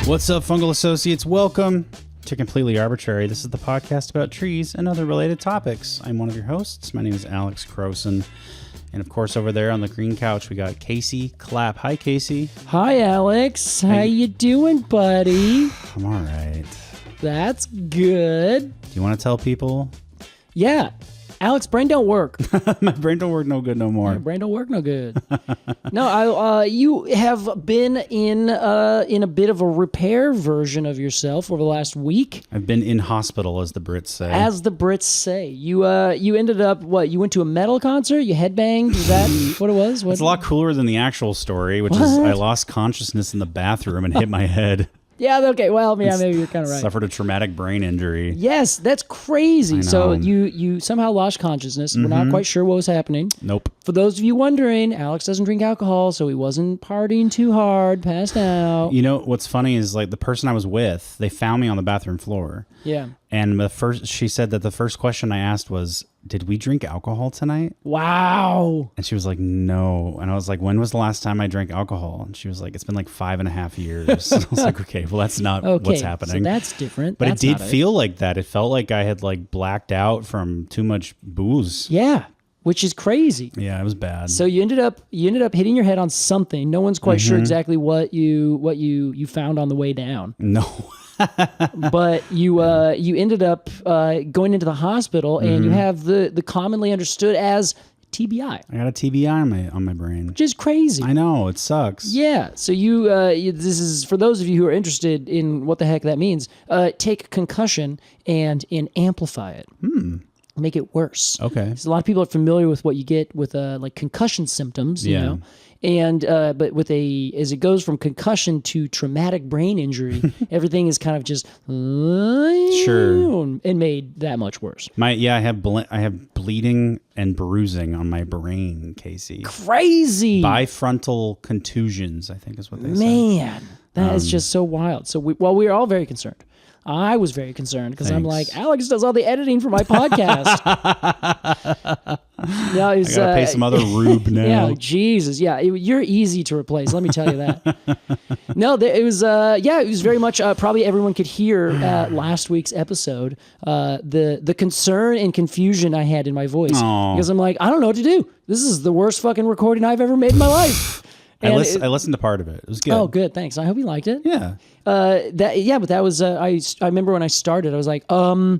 What's up, fungal associates? Welcome to Completely Arbortrary. This is the podcast about trees and other related topics. I'm one of your hosts. My name is Alex Crowson. And of course, over there on the green couch, we got Casey Clapp. Hi, Casey. Hi, Alex. How you doing, buddy? I'm all right. That's good. Do you want to tell people? Yeah. Alex, brain don't work. My brain don't work no good no more. My brain don't work no good. No, you have been in a bit of a repair version of yourself over the last week. I've been in hospital, as the Brits say. As the Brits say. You ended up, what, you went to a metal concert? You headbanged? Is that what it was? It's a lot cooler than the actual story, which is I lost consciousness in the bathroom and hit my head. Yeah, okay. Well, yeah, maybe you're kind of right. Suffered a traumatic brain injury. Yes, that's crazy. So you somehow lost consciousness. We're not quite sure what was happening. Nope. For those of you wondering, Alex doesn't drink alcohol, so he wasn't partying too hard, passed out. You know, what's funny is like the person I was with, they found me on the bathroom floor. Yeah. And she said that the first question I asked was, did we drink alcohol tonight? Wow. And she was like, no. And I was like, when was the last time I drank alcohol? And she was like, it's been like 5.5 years. And I was like, okay, well, that's not what's happening. So that's different. But that's it did feel like that. It felt like I had like blacked out from too much booze. Yeah. Which is crazy. Yeah, it was bad. So you ended up hitting your head on something. No one's quite sure exactly what you found on the way down. No. But you ended up going into the hospital, and you have the commonly understood as TBI. I got a TBI on my brain, which is crazy. I know, it sucks. Yeah. So this is for those of you who are interested in what the heck that means. Take concussion and amplify it. Make it worse. Okay. So a lot of people are familiar with what you get with like concussion symptoms, you know. And but as it goes from concussion to traumatic brain injury, everything is kind of just and made that much worse. I have bleeding and bruising on my brain, Casey. Crazy. Bifrontal contusions, I think is what they say. Man, that is just so wild. So we were all very concerned. I was very concerned because I'm like, Alex does all the editing for my podcast. I gotta pay some other rube now. Yeah, Jesus. Yeah, you're easy to replace. Let me tell you that. No, it was very much probably everyone could hear last week's episode the concern and confusion I had in my voice. Because I'm like, I don't know what to do. This is the worst fucking recording I've ever made in my life. I listened to part of it. It was good. Oh, good. Thanks. I hope you liked it. Yeah. But that was I remember when I started, I was like, I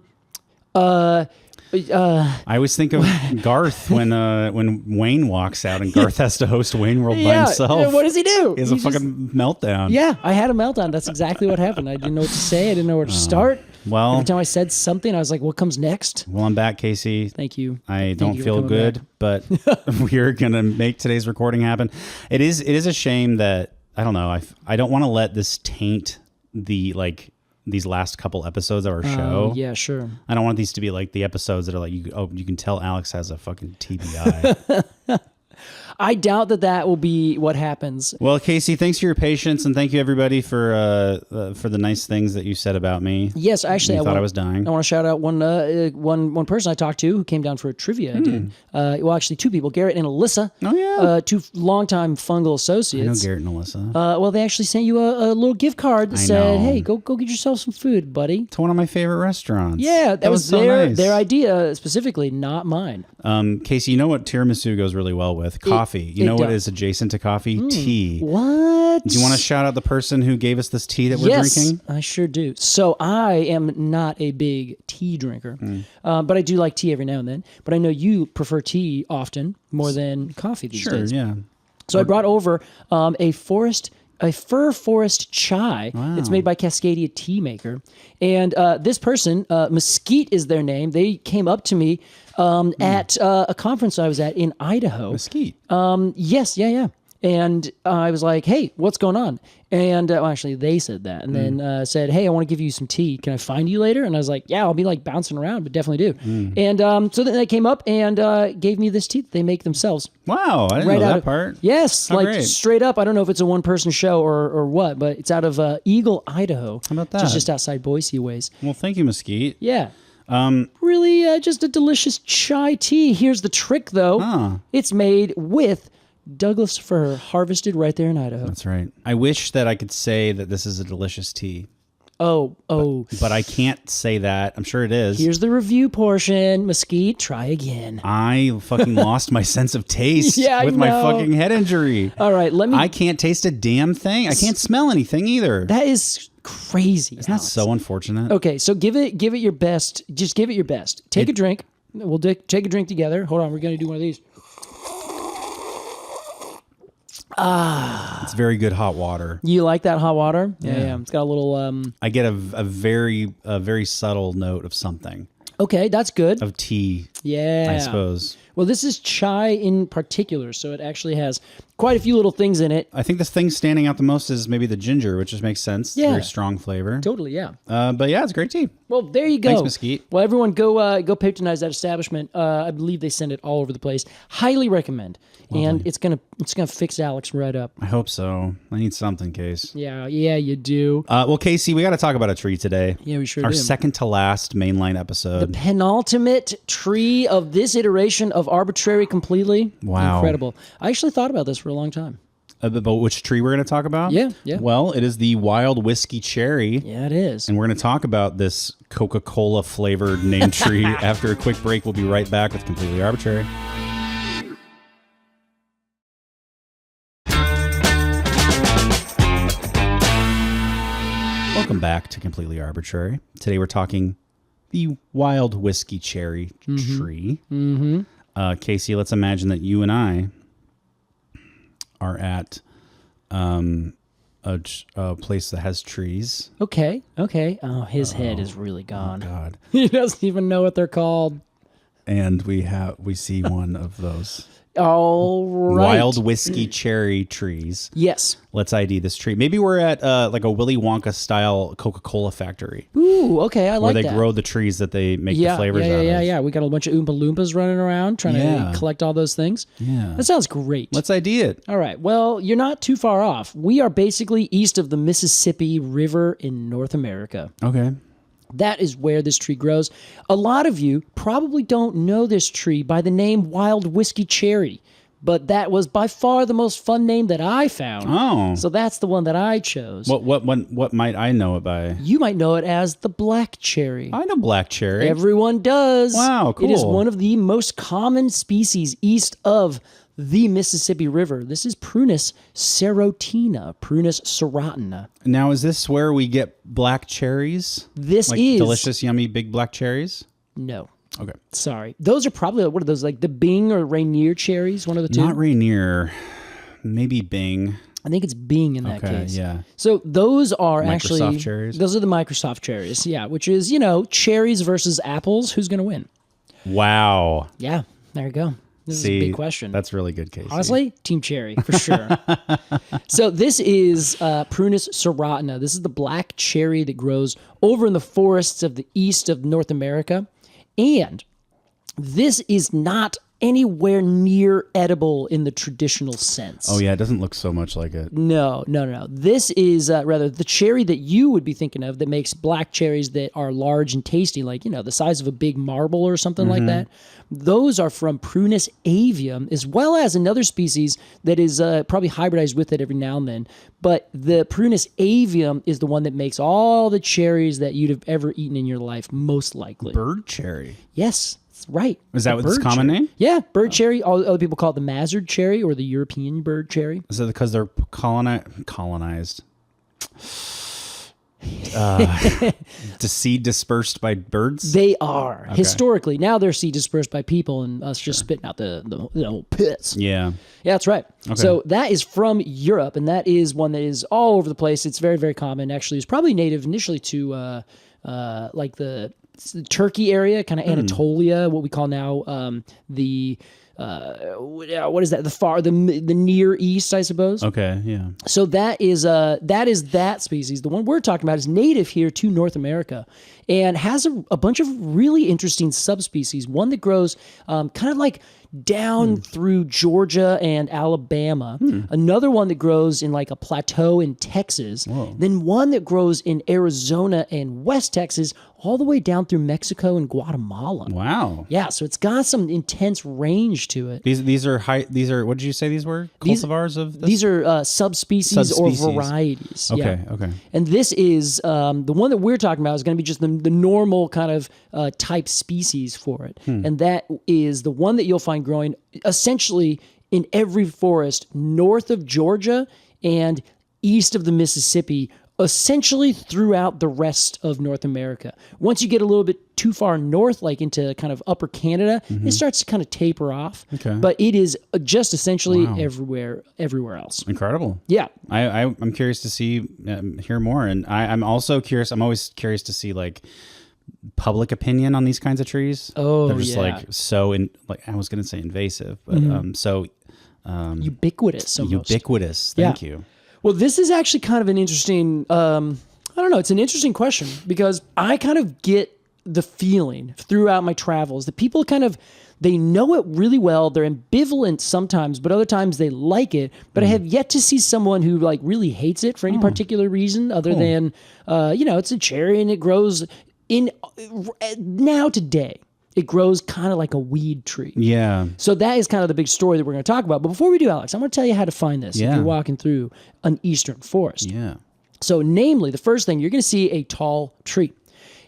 always think of Garth when Wayne walks out and Garth has to host Wayne World by himself. Yeah, what does he do? He has a fucking meltdown. Yeah, I had a meltdown. That's exactly what happened. I didn't know what to say. I didn't know where to start. Well, every time I said something, I was like, what comes next? Well, I'm back, Casey. Thank you. I don't feel good, but we're going to make today's recording happen. It is a shame that, I don't know, I don't want to let this taint these last couple episodes of our show. Yeah, sure. I don't want these to be like the episodes that are like, you can tell Alex has a fucking TBI. I doubt that will be what happens. Well, Casey, thanks for your patience, and thank you everybody for the nice things that you said about me. Yes, actually, I thought I was dying. I want to shout out one person I talked to who came down for a trivia I did. Well, actually, two people, Garrett and Alyssa. Oh yeah, two longtime fungal associates. I know Garrett and Alyssa. Well, they actually sent you a little gift card that said, "Hey, go get yourself some food, buddy." To one of my favorite restaurants. Yeah, that was so their nice. Their idea specifically, not mine. Casey, you know what tiramisu goes really well with? Coffee. You know what is adjacent to coffee? Tea. What? Do you want to shout out the person who gave us this tea that we're drinking? I sure do. So I am not a big tea drinker, but I do like tea every now and then. But I know you prefer tea often more than coffee these days. Sure, yeah. So I brought over a fir forest chai. Wow. It's made by Cascadia Tea Maker. And this person, Mesquite is their name. They came up to me at a conference I was at in Idaho. Mesquite. Yes, yeah. And I was like, hey, what's going on? And actually, they said that. And then said, hey, I want to give you some tea. Can I find you later? And I was like, yeah, I'll be like bouncing around, but definitely do. And so then they came up and gave me this tea that they make themselves. Wow, I didn't know that part. Yes, great. Straight up. I don't know if it's a one-person show or what, but it's out of Eagle, Idaho. How about that? Which is just outside Boise a ways. Well, thank you, Mesquite. Yeah. Really just a delicious chai tea. Here's the trick, though. It's made with Douglas fir harvested right there in Idaho. That's right. I wish that I could say that this is a delicious tea. Oh. But I can't say that. I'm sure it is. Here's the review portion. Mesquite, try again. I fucking lost my sense of taste Yeah, with I my know. fucking head injury. All right, I can't taste a damn thing. I can't smell anything either. That is crazy. Isn't that so unfortunate? Okay, so give it your best. Just give it your best. Take a drink. We'll take a drink together. Hold on, we're going to do one of these. It's very good hot water. You like that hot water? Yeah. It's got a little... I get a very subtle note of something. Okay, that's good. Of tea, Yeah. I suppose. Well, this is chai in particular, so it actually has quite a few little things in it. I think the thing standing out the most is maybe the ginger, which just makes sense. Yeah. Very strong flavor. Totally, yeah. But yeah, it's great tea. Well, there you go. Thanks, Mesquite. Well, everyone go patronize that establishment. I believe they send it all over the place. Highly recommend. Lovely. And it's gonna fix Alex right up. I hope so. I need something, Case. Yeah, you do. Well, Casey, we got to talk about a tree today. Yeah, we sure Our do. second to last mainline episode. Penultimate tree of this iteration of Arbortrary completely. Wow. Incredible. I actually thought about this for a long time. About which tree we're going to talk about? Yeah. Well, it is the wild whiskey cherry. Yeah, it is. And we're going to talk about this Coca-Cola flavored named tree after a quick break. We'll be right back with Completely Arbortrary. Welcome back to Completely Arbortrary. Today we're talking the wild whiskey cherry tree. Mm-hmm. Casey, let's imagine that you and I are at a place that has trees. Okay. Oh, his head is really gone. Oh, God. He doesn't even know what they're called. And we see one of those All right. wild whiskey cherry trees. Yes. Let's ID this tree. Maybe we're at like a Willy Wonka style Coca-Cola factory. Ooh, okay, I like that. Where they grow the trees that they make the flavors out of. Yeah. We got a bunch of Oompa Loompas running around trying to collect all those things. Yeah. That sounds great. Let's ID it. All right. Well, you're not too far off. We are basically east of the Mississippi River in North America. Okay. That is where this tree grows. A lot of you probably don't know this tree by the name Wild Whiskey Cherry, but that was by far the most fun name that I found. Oh. So that's the one that I chose. What might I know it by? You might know it as the black cherry. I know black cherry. Everyone does. Wow, cool. It is one of the most common species east of the Mississippi River. This is Prunus serotina, Prunus serotina. Now, is this where we get black cherries? This like is delicious, yummy, big black cherries? No. Okay. Sorry. Those are probably, what are those, like the Bing or Rainier cherries? One of the two? Not Rainier. Maybe Bing. I think it's Bing in that case. Yeah. So those are Microsoft cherries? Those are the Microsoft cherries. Yeah, which is, cherries versus apples. Who's going to win? Wow. Yeah, there you go. This is a big question. That's really good, Casey. Honestly, Team Cherry, for sure. So this is Prunus serotina. This is the black cherry that grows over in the forests of the east of North America. And this is not anywhere near edible in the traditional sense. Oh, yeah. It doesn't look so much like it. No. This is rather the cherry that you would be thinking of that makes black cherries that are large and tasty, like, the size of a big marble or something like that. Those are from Prunus avium, as well as another species that is probably hybridized with it every now and then. But the Prunus avium is the one that makes all the cherries that you'd have ever eaten in your life, most likely. Bird cherry. Yes. Right. Is that what its common name? Yeah, bird cherry. Other people call it the Mazard cherry or the European bird cherry. Is it because they're colonized? Seed dispersed by birds? They are. Okay. Historically. Now they're seed dispersed by people and us just spitting out the pits. Yeah. Yeah, that's right. Okay. So that is from Europe, and that is one that is all over the place. It's very, very common. Actually, it's probably native initially to like the Turkey area, kind of Anatolia, what we call now what is that? The Near East, I suppose. Okay, yeah. So that is that species. The one we're talking about is native here to North America, and has a bunch of really interesting subspecies. One that grows kind of like down through Georgia and Alabama. Another one that grows in like a plateau in Texas. Then one that grows in Arizona and West Texas, all the way down through Mexico and Guatemala. Wow. Yeah, so it's got some intense range to it. These are what did you say these were? Cultivars of this? These are subspecies or varieties. Okay, okay. And this is the one that we're talking about is going to be just the normal kind of type species for it. And that is the one that you'll find growing essentially in every forest north of Georgia and east of the Mississippi, essentially throughout the rest of North America. Once you get a little bit too far north, like into kind of upper Canada, it starts to kind of taper off. Okay. But it is just essentially everywhere else. Incredible. Yeah. I'm curious to hear more. And I'm also curious. I'm always curious to see like public opinion on these kinds of trees. Oh, they're just like so I was going to say invasive, but so ubiquitous. Almost. Ubiquitous. Thank you. Well, this is actually kind of an interesting, I don't know, it's an interesting question because I kind of get the feeling throughout my travels that people they know it really well. They're ambivalent sometimes, but other times they like it. But I have yet to see someone who like really hates it for any particular reason other than, it's a cherry and it grows now today. It grows kind of like a weed tree. Yeah. So that is kind of the big story that we're going to talk about. But before we do, Alex, I'm going to tell you how to find this if you're walking through an eastern forest. Yeah. So namely, the first thing, you're going to see a tall tree.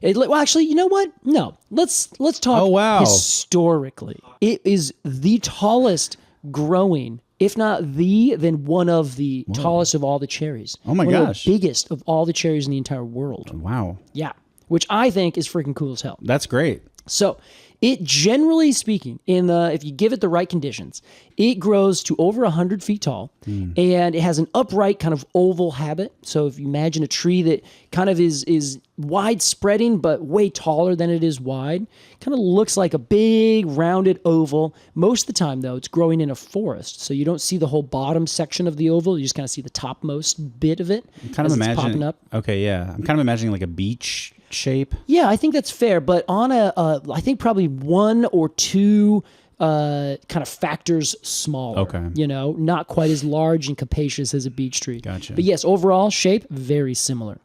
Well, actually, you know what? No. Let's talk historically. It is the tallest growing, if not then one of the tallest of all the cherries. Oh my gosh. One of the biggest of all the cherries in the entire world. Wow. Yeah. Which I think is freaking cool as hell. That's great. So it generally speaking, if you give it the right conditions, it grows to over 100 feet tall and it has an upright kind of oval habit. So if you imagine a tree that kind of is wide spreading, but way taller than it is wide, kind of looks like a big rounded oval. Most of the time though, it's growing in a forest. So you don't see the whole bottom section of the oval. You just kind of see the topmost bit of it. I'm kind of imagining, popping up. Okay. Yeah. I'm kind of imagining like a beach shape. Yeah, I think that's fair. But on I think probably one or two kind of factors smaller. Okay. Not quite as large and capacious as a beech tree. Gotcha. But yes, overall shape, very similar.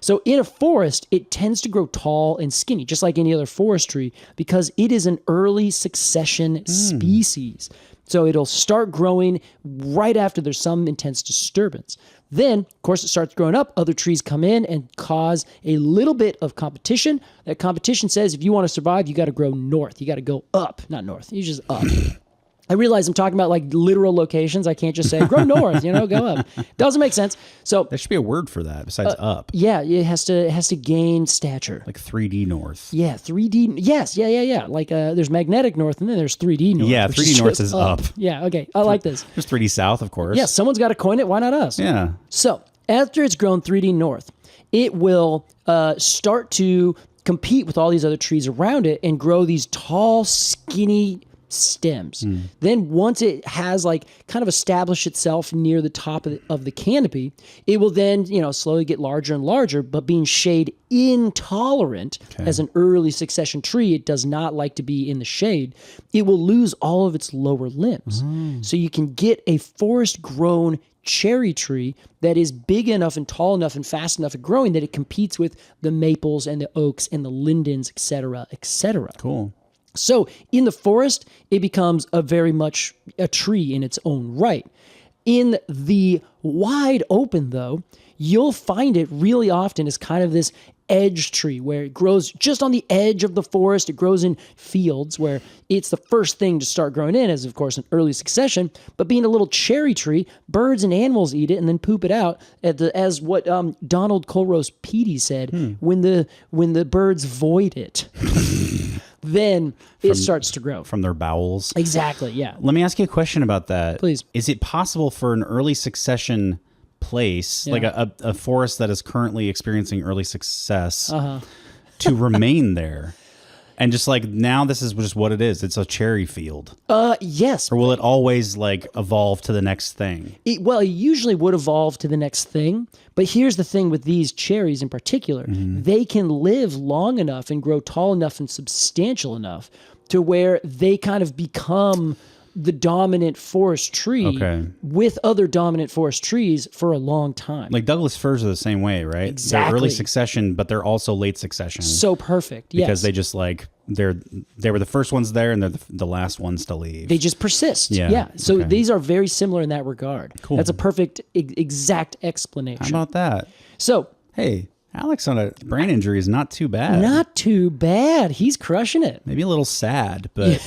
So in a forest, it tends to grow tall and skinny, just like any other forest tree, because it is an early succession species. So it'll start growing right after there's some intense disturbance. Then, of course, it starts growing up. Other trees come in and cause a little bit of competition. That competition says if you want to survive, you got to grow north. You got to go up, not north. You just up. I realize I'm talking about like literal locations. I can't just say grow north, go up. Doesn't make sense. So there should be a word for that besides up. Yeah, it has to gain stature. Like 3D north. Yeah, 3D. Yes, yeah. Like there's magnetic north and then there's 3D north. Yeah, 3D north is up. Yeah, okay. I like this. There's 3D south, of course. Yeah, someone's got to coin it. Why not us? Yeah. So after it's grown 3D north, it will start to compete with all these other trees around it and grow these tall, skinny stems. Then once it has like kind of established itself near the top of the canopy, it will then, slowly get larger and larger, but being shade intolerant as an early succession tree, it does not like to be in the shade. It will lose all of its lower limbs. So you can get a forest grown cherry tree that is big enough and tall enough and fast enough at growing that it competes with the maples and the oaks and the lindens, et cetera, et cetera. Cool. So in the forest, it becomes very much a tree in its own right. In the wide open, though, you'll find it really often as kind of this edge tree where it grows just on the edge of the forest. It grows in fields where it's the first thing to start growing in as, of course, an early succession. But being a little cherry tree, birds and animals eat it and then poop it out as what Donald Colrose Petey said, when the birds void it. Then it starts to grow. From their bowels. Exactly, yeah. Let me ask you a question about that. Please. Is it possible for an early succession place, like a forest that is currently experiencing early success, to remain there? And just like now this is just what it is. It's a cherry field. Yes. Or will it always like evolve to the next thing? It usually would evolve to the next thing. But here's the thing with these cherries in particular. They can live long enough and grow tall enough and substantial enough to where they kind of become the dominant forest tree with other dominant forest trees for a long time. Like Douglas firs are the same way, right? Exactly. They're early succession, but they're also late succession. So perfect, yes. Because they just like, they were the first ones there and they're the last ones to leave. They just persist. Yeah. So these are very similar in that regard. Cool. That's a perfect, exact explanation. How about that? So, hey, Alex on a brain injury is not too bad. Not too bad. He's crushing it. Maybe a little sad, but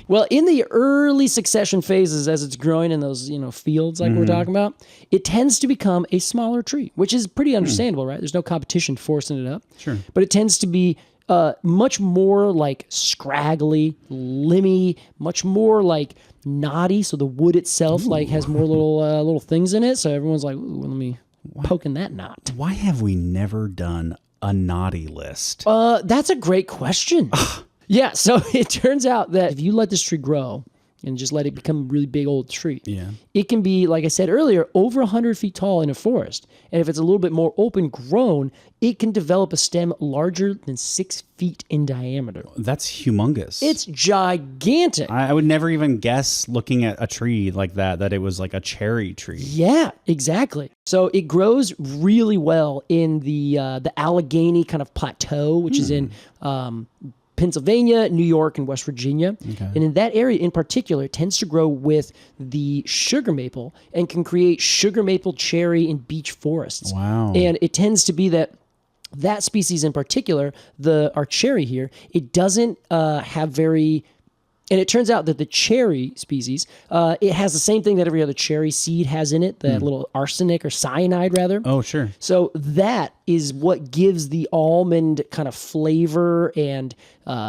well, in the early succession phases, as it's growing in those fields like we're talking about, it tends to become a smaller tree, which is pretty understandable, right? There's no competition forcing it up. Sure. But it tends to be much more like scraggly, limby, much more like knotty. So the wood itself like has more little things in it. So everyone's like, ooh, let me poking that knot. Why have we never done a naughty list? That's a great question. Yeah, so it turns out that if you let this tree grow and just let it become a really big old tree, it can be, like I said earlier, over 100 feet tall in a forest. And if it's a little bit more open grown, it can develop a stem larger than 6 feet in diameter. That's humongous. It's gigantic. I would never even guess looking at a tree like that it was like a cherry tree. Yeah, exactly. So it grows really well in the Allegheny kind of plateau, which is in Pennsylvania, New York, and West Virginia. And in that area in particular, it tends to grow with the sugar maple and can create sugar maple, cherry, and beech forests. Wow. And it tends to be that species in particular, our cherry here, it doesn't have very... And it turns out that the cherry species, it has the same thing that every other cherry seed has in it, that little arsenic or cyanide, rather. Oh, sure. So that is what gives the almond kind of flavor and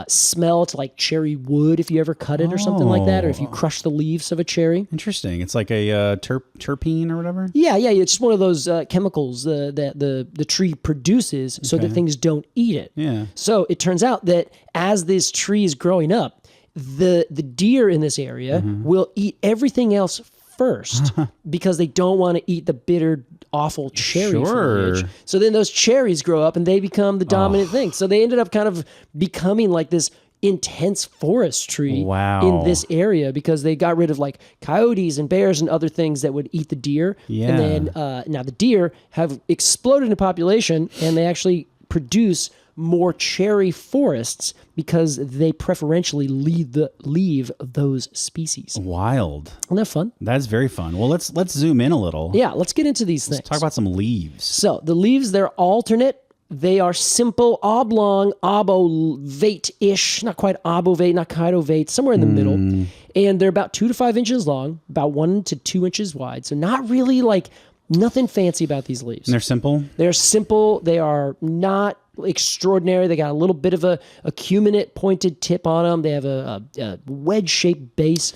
smell to like cherry wood if you ever cut it or something like that, or if you crush the leaves of a cherry. Interesting. It's like a terpene or whatever? Yeah. It's just one of those chemicals that the tree produces so that things don't eat it. Yeah. So it turns out that as this tree is growing up, the deer in this area will eat everything else first because they don't want to eat the bitter, awful cherry foliage. So then those cherries grow up and they become the dominant thing. So they ended up kind of becoming like this intense forest tree in this area because they got rid of like coyotes and bears and other things that would eat the deer. Yeah. And then now the deer have exploded in population and they actually produce more cherry forests because they preferentially leave those species. Wild. Isn't that fun? That's very fun. Well, let's zoom in a little. Yeah, let's get into these things. Let's talk about some leaves. So the leaves, they're alternate. They are simple, oblong, obovate-ish, not quite obovate, not quite ovate, somewhere in the middle. And they're about 2 to 5 inches long, about 1 to 2 inches wide. So not really like nothing fancy about these leaves. And they're simple? They're simple. They are not extraordinary. They got a little bit of a acuminate pointed tip on them. They have a wedge-shaped base.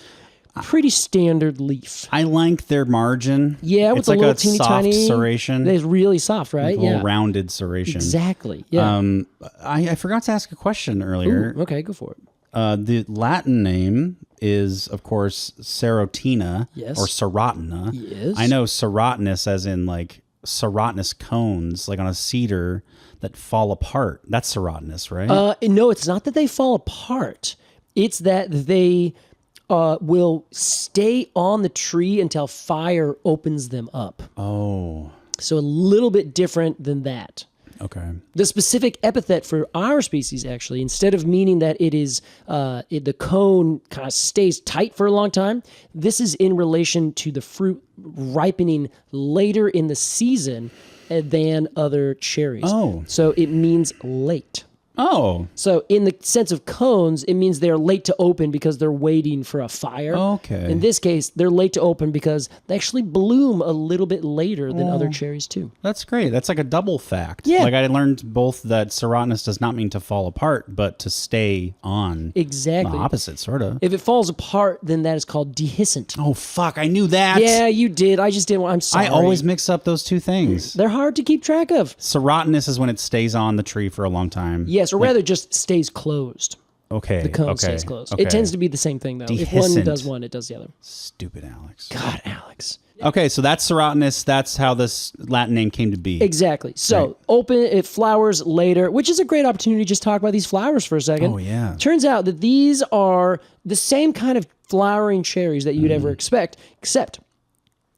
Pretty standard leaf. I like their margin. Yeah, with it's a like little a teeny soft tiny serration. It's really soft, right? Like a little rounded serration. Exactly. Yeah. I forgot to ask a question earlier. Ooh, okay, go for it. The Latin name is, of course, serotina or serotina. Yes. I know serotinous as in like serotinous cones, like on a cedar that fall apart. That's serotinous, right? No, it's not that they fall apart. It's that they will stay on the tree until fire opens them up. Oh. So a little bit different than that. Okay. The specific epithet for our species, actually, instead of meaning that it is the cone kind of stays tight for a long time, this is in relation to the fruit ripening later in the season than other cherries. Oh. So it means late. Oh. So in the sense of cones, it means they're late to open because they're waiting for a fire. Okay. In this case, they're late to open because they actually bloom a little bit later than other cherries too. That's great. That's like a double fact. Yeah. Like I learned both that serotinous does not mean to fall apart, but to stay on. Exactly. The opposite, sort of. If it falls apart, then that is called dehiscent. Oh, fuck. I knew that. Yeah, you did. I just didn't want... I'm sorry. I always mix up those two things. They're hard to keep track of. Serotinous is when it stays on the tree for a long time. Yes, or rather just stays closed. Okay. The cone stays closed. Okay. It tends to be the same thing, though. Dehiscent. If one does one, it does the other. Stupid Alex. God, Alex. Okay, so that's serotinous. That's how this Latin name came to be. Exactly. So it flowers later, which is a great opportunity to just talk about these flowers for a second. Oh, yeah. Turns out that these are the same kind of flowering cherries that you'd ever expect, except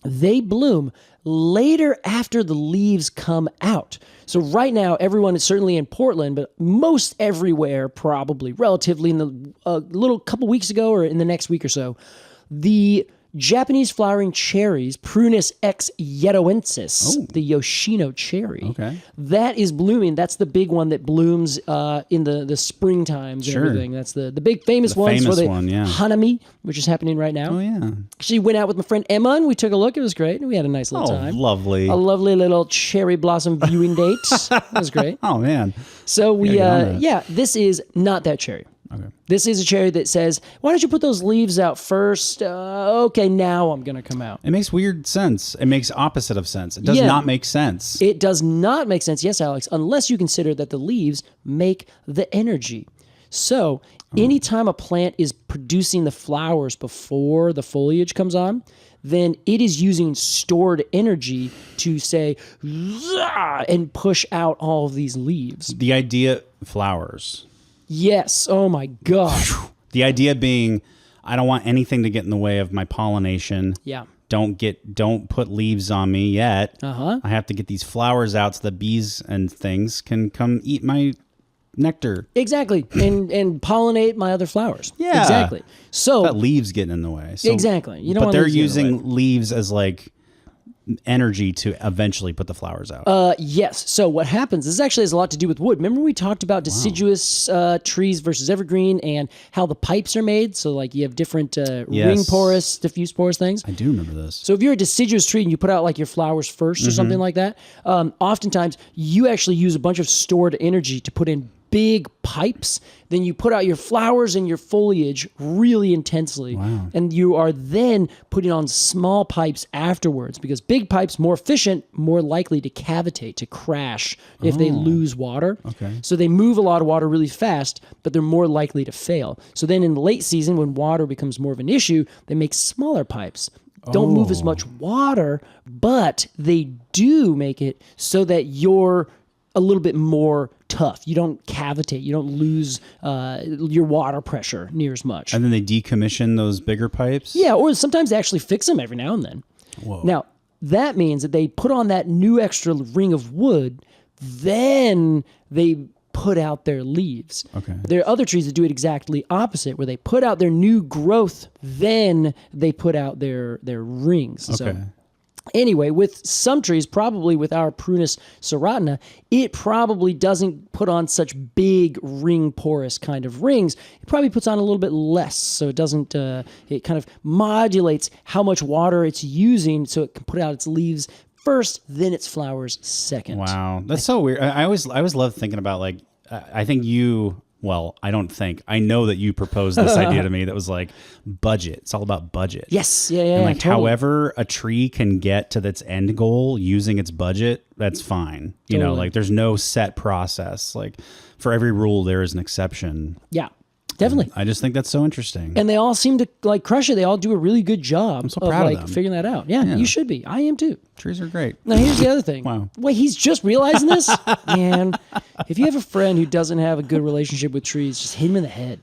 they bloom later after the leaves come out. So right now, everyone is certainly in Portland, but most everywhere, probably relatively in the little couple weeks ago or in the next week or so, the Japanese flowering cherries, Prunus X yedoensis, the Yoshino cherry, that is blooming. That's the big one that blooms in the spring times and everything. That's the big famous ones for the Hanami, which is happening right now. Oh, yeah. She went out with my friend Emma, and we took a look. It was great. We had a nice little time. Lovely. A lovely little cherry blossom viewing date. That was great. Oh, man. So this is not that cherry. Okay. This is a cherry that says, why don't you put those leaves out first? Okay, now I'm going to come out. It makes weird sense. It makes opposite of sense. It does not make sense. It does not make sense, yes, Alex, unless you consider that the leaves make the energy. So anytime a plant is producing the flowers before the foliage comes on, then it is using stored energy to say, "Zah," and push out all of these leaves. The idea, flowers. Yes. Oh my God. The idea being, I don't want anything to get in the way of my pollination. Yeah. Don't put leaves on me yet. Uh-huh. I have to get these flowers out so the bees and things can come eat my nectar. Exactly. And pollinate my other flowers. Yeah. Exactly. So that leaves getting in the way. So, exactly. You don't but want they're leaves getting in the using leaves as like energy to eventually put the flowers out. Yes. So what happens, this actually has a lot to do with wood. Remember we talked about deciduous trees versus evergreen and how the pipes are made? So like you have different ring porous, diffuse porous things. I do remember this. So if you're a deciduous tree and you put out like your flowers first or something like that, oftentimes you actually use a bunch of stored energy to put in big pipes, then you put out your flowers and your foliage really intensely. Wow. And you are then putting on small pipes afterwards because big pipes, more efficient, more likely to cavitate, to crash if they lose water. Okay. So they move a lot of water really fast, but they're more likely to fail. So then in the late season, when water becomes more of an issue, they make smaller pipes. Don't move as much water, but they do make it so that you're a little bit more tough. You don't cavitate. You don't lose your water pressure near as much. And then they decommission those bigger pipes? Yeah, or sometimes they actually fix them every now and then. Whoa. Now, that means that they put on that new extra ring of wood, then they put out their leaves. Okay. There are other trees that do it exactly opposite, where they put out their new growth, then they put out their rings. Okay. So anyway, with some trees, probably with our Prunus serotina, it probably doesn't put on such big ring porous kind of rings. It probably puts on a little bit less, so it doesn't. It kind of modulates how much water it's using, so it can put out its leaves first, then its flowers second. Wow, that's so weird. I always love thinking about like I think you. Well, I don't think. I know that you proposed this idea to me that was like budget. It's all about budget. Yes. Yeah. And like totally. however a tree can get to its end goal using its budget, that's fine. You know, like there's no set process. Like for every rule, there is an exception. Yeah. Definitely. I just think that's so interesting. And they all seem to like crush it. They all do a really good job so proud of like them. figuring that out. Yeah, you should be. I am too. Trees are great. Now here's the other thing. Wow. Wait, he's just realizing this? Man, if you have a friend who doesn't have a good relationship with trees, just hit him in the head.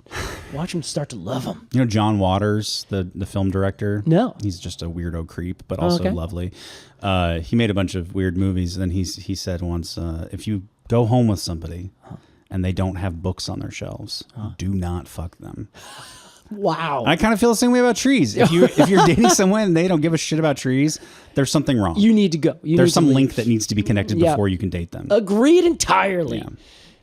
Watch him start to love them. You know John Waters, the film director? No. He's just a weirdo creep, but also lovely. He made a bunch of weird movies, and he said once, if you go home with somebody and they don't have books on their shelves, do not fuck them. Wow. I kind of feel the same way about trees. If you're dating someone and they don't give a shit about trees, there's something wrong. You need to go. There's some link that needs to be connected before you can date them. Agreed entirely. Yeah.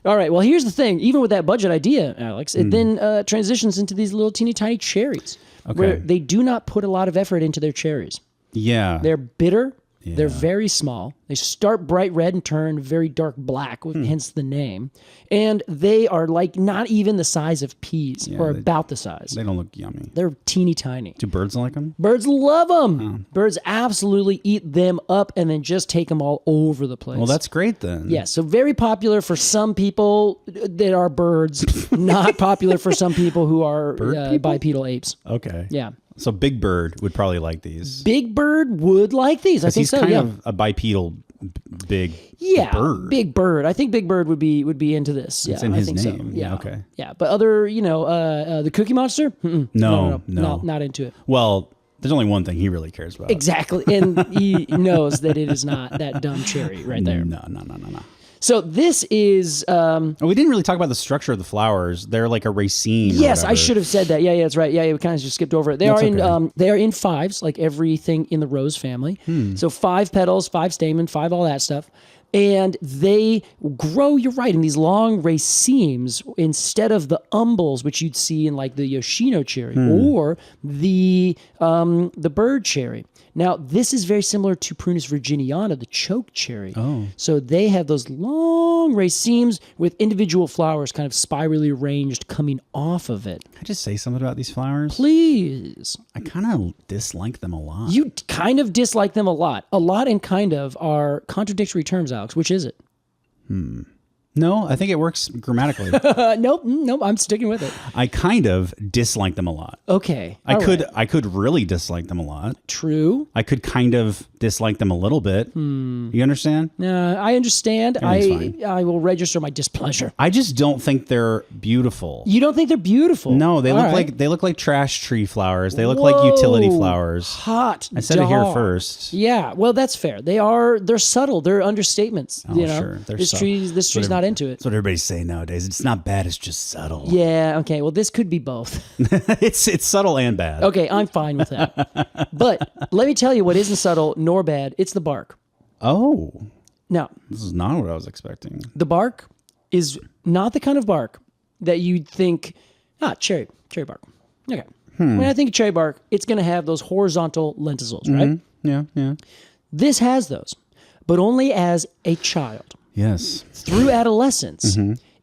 All right. Well, here's the thing. Even with that budget idea, Alex, it then transitions into these little teeny tiny cherries where they do not put a lot of effort into their cherries. Yeah. They're bitter. Yeah. They're very small. They start bright red and turn very dark black, hence the name. And they are like not even the size of peas, or about the size. They don't look yummy. They're teeny tiny. Do birds like them? Birds love them. Birds absolutely eat them up and then just take them all over the place. Well, that's great then. Yeah, so very popular for some people that are birds, not popular for some people who are bipedal apes. Okay. Yeah. So Big Bird would probably like these. Big Bird would like these. I think He's so. kind Yeah. of a bipedal big bird. Big Bird. I think Big Bird would be into this. It's yeah, in I his think name. So. Yeah. Okay. Yeah, but other, the Cookie Monster? No, not into it. Well, there's only one thing he really cares about. Exactly, and he knows that it is not that dumb cherry right there. No. So this is. We didn't really talk about the structure of the flowers. They're like a raceme. Yes, I should have said that. Yeah, that's right. Yeah, we kind of just skipped over it. They are in fives, like everything in the rose family. So 5 petals, 5 stamen, 5 all that stuff. And they grow, you're right, in these long racemes instead of the umbels, which you'd see in like the Yoshino cherry or the bird cherry. Now, this is very similar to Prunus virginiana, the choke cherry. Oh. So they have those long racemes with individual flowers kind of spirally arranged coming off of it. Can I just say something about these flowers? Please. I kind of dislike them a lot. You kind of dislike them a lot. A lot and kind of are contradictory terms, Alex. Which is it? No, I think it works grammatically. Nope, I'm sticking with it. I kind of dislike them a lot. Okay. I could really dislike them a lot. True. I could kind of dislike them a little bit. You understand? I understand. Everything's I will register my displeasure. I just don't think they're beautiful. You don't think they're beautiful? No, they All look right. like trash tree flowers. They look like utility flowers. Hot. I said it here dog. first. Yeah, well, that's fair. They're subtle. They're understatements. Oh, Sure. They're This tree's not into it. That's what everybody's saying nowadays. It's not bad. It's just subtle. Yeah. Okay. Well, this could be both. it's subtle and bad. Okay, I'm fine with that. But let me tell you what isn't subtle nor bad. It's the bark. Oh, Now, this is not what I was expecting. the bark is not the kind of bark that you'd think, cherry bark. Okay. When I think of cherry bark, it's going to have those horizontal lenticels, right? Yeah. This has those, but only as a child. Yes. Through adolescence,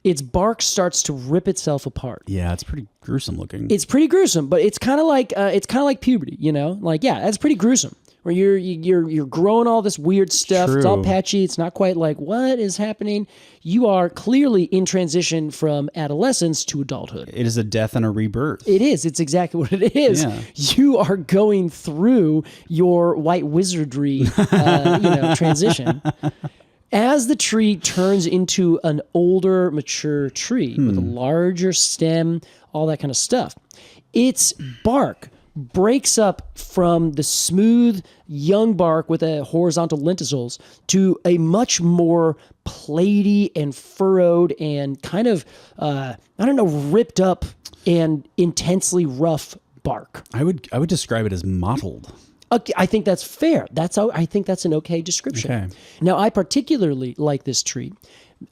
its bark starts to rip itself apart. Yeah, it's pretty gruesome looking. It's pretty gruesome, but it's kind of like puberty, Like, yeah, that's pretty gruesome. Where you're growing all this weird stuff. True. It's all patchy. It's not quite like what is happening. You are clearly in transition from adolescence to adulthood. It is a death and a rebirth. It is. It's exactly what it is. Yeah. You are going through your white wizardry, transition. As the tree turns into an older, mature tree with a larger stem, all that kind of stuff, its bark breaks up from the smooth young bark with a horizontal lenticels to a much more platy and furrowed and kind of, ripped up and intensely rough bark. I would describe it as mottled. Okay, I think that's fair. I think that's an okay description. Okay. Now, I particularly like this tree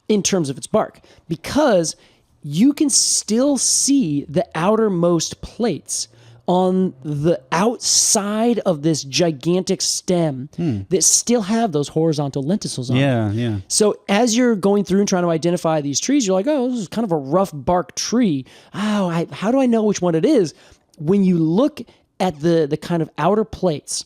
in terms of its bark because you can still see the outermost plates on the outside of this gigantic stem that still have those horizontal lenticels on them. Yeah. So as you're going through and trying to identify these trees, you're like, oh, this is kind of a rough bark tree. Oh, how do I know which one it is? When you look at the kind of outer plates,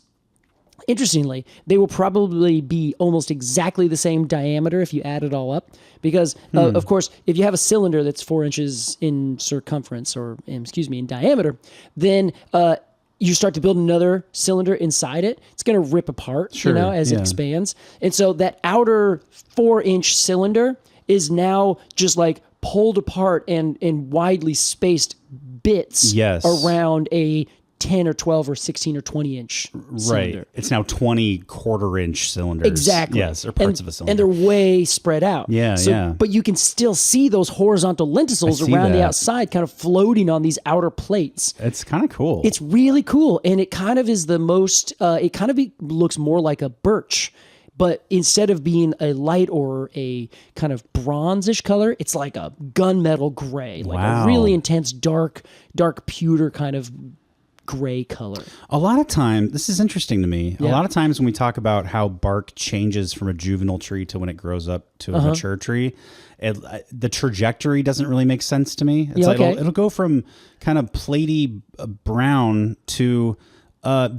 interestingly, they will probably be almost exactly the same diameter if you add it all up. Because, of course, if you have a cylinder that's 4 inches in circumference in diameter, then you start to build another cylinder inside it. It's going to rip apart, as it expands. And so that outer 4-inch cylinder is now just like pulled apart and widely spaced bits around a 10 or 12 or 16 or 20 inch cylinder. Right. It's now 20 quarter-inch cylinders. Exactly. Yes, or parts of a cylinder. And they're way spread out. Yeah. But you can still see those horizontal lenticels around the outside kind of floating on these outer plates. It's kind of cool. It's really cool. And it kind of is the most, looks more like a birch. But instead of being a light or a kind of bronzish color, it's like a gunmetal gray. Like a really intense, dark pewter kind of gray color. A lot of time, this is interesting to me. A lot of times when we talk about how bark changes from a juvenile tree to when it grows up to a mature tree, the trajectory doesn't really make sense to me. It's like it'll go from kind of platy brown to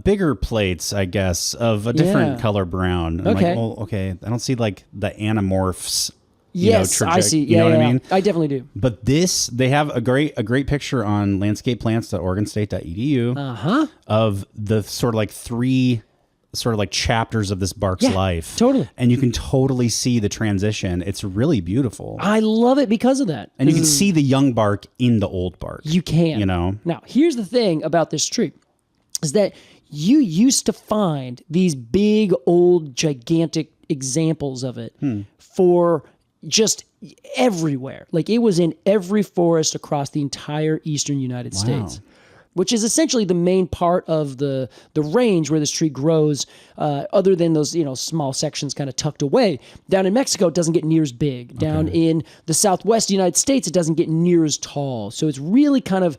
bigger plates, I guess, of a different color brown. I'm like, well, okay, I don't see like the anamorphs Yes, I see. Yeah, what I mean? I definitely do. But they have a great picture on landscapeplants.oregonstate.edu of the sort of like 3 sort of like chapters of this bark's life. Totally. And you can totally see the transition. It's really beautiful. I love it because of that. And you can see the young bark in the old bark. You can. You know? Now, here's the thing about this tree is that you used to find these big, old, gigantic examples of it for just everywhere. Like it was in every forest across the entire eastern United States, which is essentially the main part of the range where this tree grows, other than those small sections kind of tucked away. Down in Mexico, it doesn't get near as big. Down in the southwest United States, it doesn't get near as tall. So it's really kind of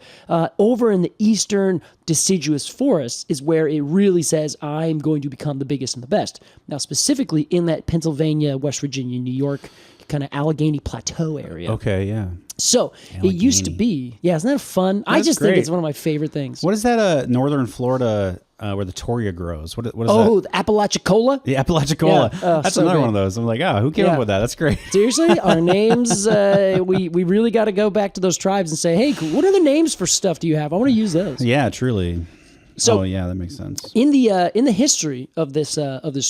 over in the eastern deciduous forests is where it really says, I'm going to become the biggest and the best. Now, specifically in that Pennsylvania, West Virginia, New York, kind of Allegheny Plateau area. Okay, yeah. So it used to be, isn't that fun? I just think it's one of my favorite things. What is that? Northern Florida, where the Toria grows. What is that? Oh, the Apalachicola. The Apalachicola. Yeah. That's So another great. one of those. I'm like, who came up with that? That's great. Seriously, our names. We really got to go back to those tribes and say, hey, what other names for stuff do you have? I want to use those. Yeah, truly. So, that makes sense. In the history of this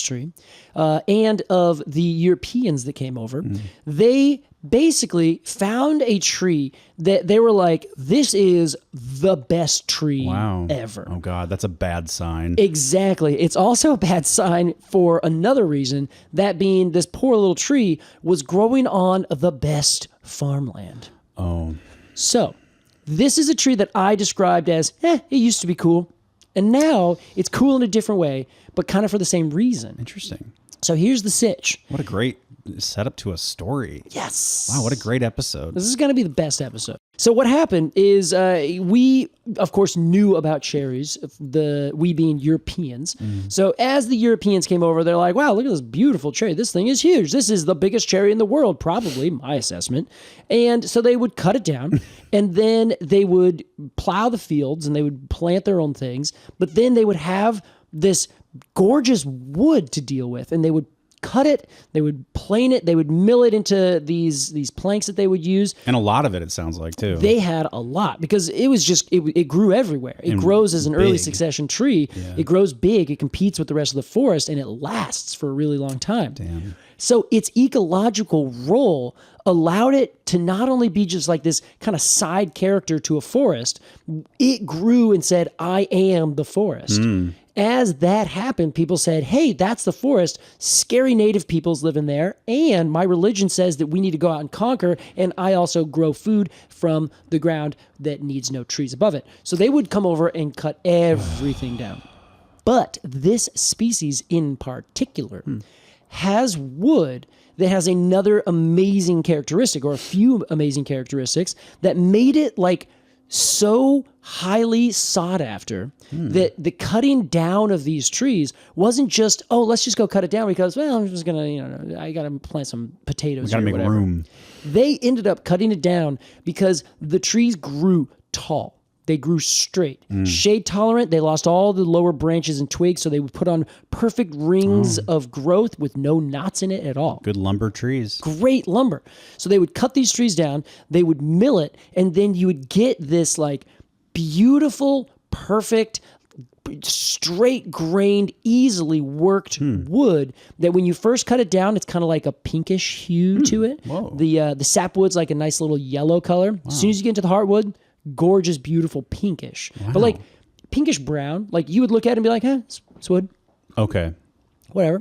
tree, and of the Europeans that came over, they basically found a tree that they were like, this is the best tree ever. Oh God, that's a bad sign. Exactly. It's also a bad sign for another reason, that being this poor little tree was growing on the best farmland. Oh. So, this is a tree that I described as, it used to be cool. And now it's cool in a different way, but kind of for the same reason. Interesting. So here's the sitch. What a great setup to a story. Yes. Wow, what a great episode. This is going to be the best episode. So what happened is we, of course, knew about cherries, we being Europeans. So as the Europeans came over, they're like, wow, look at this beautiful cherry. This thing is huge. This is the biggest cherry in the world, probably, my assessment. And so they would cut it down, and then they would plow the fields, and they would plant their own things. But then they would have this gorgeous wood to deal with, and they would cut it, they would plane it, they would mill it into these planks that they would use. And a lot of it sounds like, too. They had a lot because it was just, it grew everywhere. It grows as an early succession tree. Yeah. It grows big, it competes with the rest of the forest, and it lasts for a really long time. Damn. So its ecological role allowed it to not only be just like this kind of side character to a forest, it grew and said, I am the forest. As that happened, people said, hey, that's the forest. Scary native peoples live in there. And my religion says that we need to go out and conquer. And I also grow food from the ground that needs no trees above it. So they would come over and cut everything down. But this species in particular has wood that has another amazing characteristic, or a few amazing characteristics, that made it like so highly sought after that the cutting down of these trees wasn't just, let's just go cut it down because, well, I'm just going to, I got to plant some potatoes. Got to make room. They ended up cutting it down because the trees grew tall. They grew straight, shade tolerant. They lost all the lower branches and twigs, so they would put on perfect rings of growth with no knots in it at all. Good lumber trees. Great lumber. So they would cut these trees down, they would mill it, and then you would get this like beautiful, perfect, straight grained, easily worked wood that when you first cut it down, it's kind of like a pinkish hue to it. Whoa. The sapwood's like a nice little yellow color. Wow. As soon as you get into the heartwood, gorgeous, beautiful pinkish. Wow. But like pinkish brown, like you would look at it and be like, it's wood. Okay. Whatever.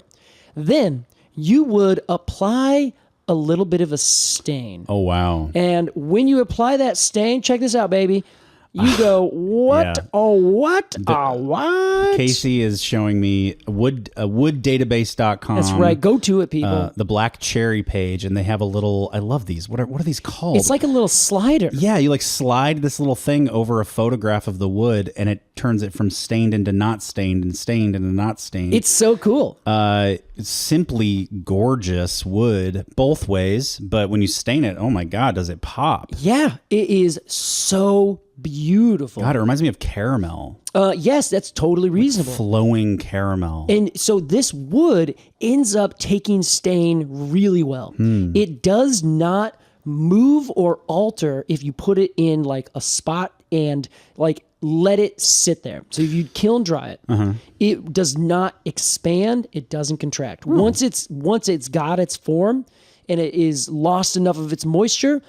Then you would apply a little bit of a stain. Oh, wow. And when you apply that stain, check this out, baby. You go, what? Yeah. Oh, what? What? Casey is showing me wooddatabase.com. That's right. Go to it, people. The black cherry page, and they have a little, I love these. What are these called? It's like a little slider. Yeah, you like slide this little thing over a photograph of the wood, and it turns it from stained into not stained and stained into not stained. It's so cool. It's simply gorgeous wood both ways, but when you stain it, oh my God, does it pop? Yeah, it is so beautiful. God, it reminds me of caramel. Yes, that's totally reasonable. Flowing caramel. And so this wood ends up taking stain really well. It does not move or alter if you put it in like a spot and like let it sit there. So if you kiln dry it, it does not expand. It doesn't contract. Once it's got its form and it is lost enough of its moisture,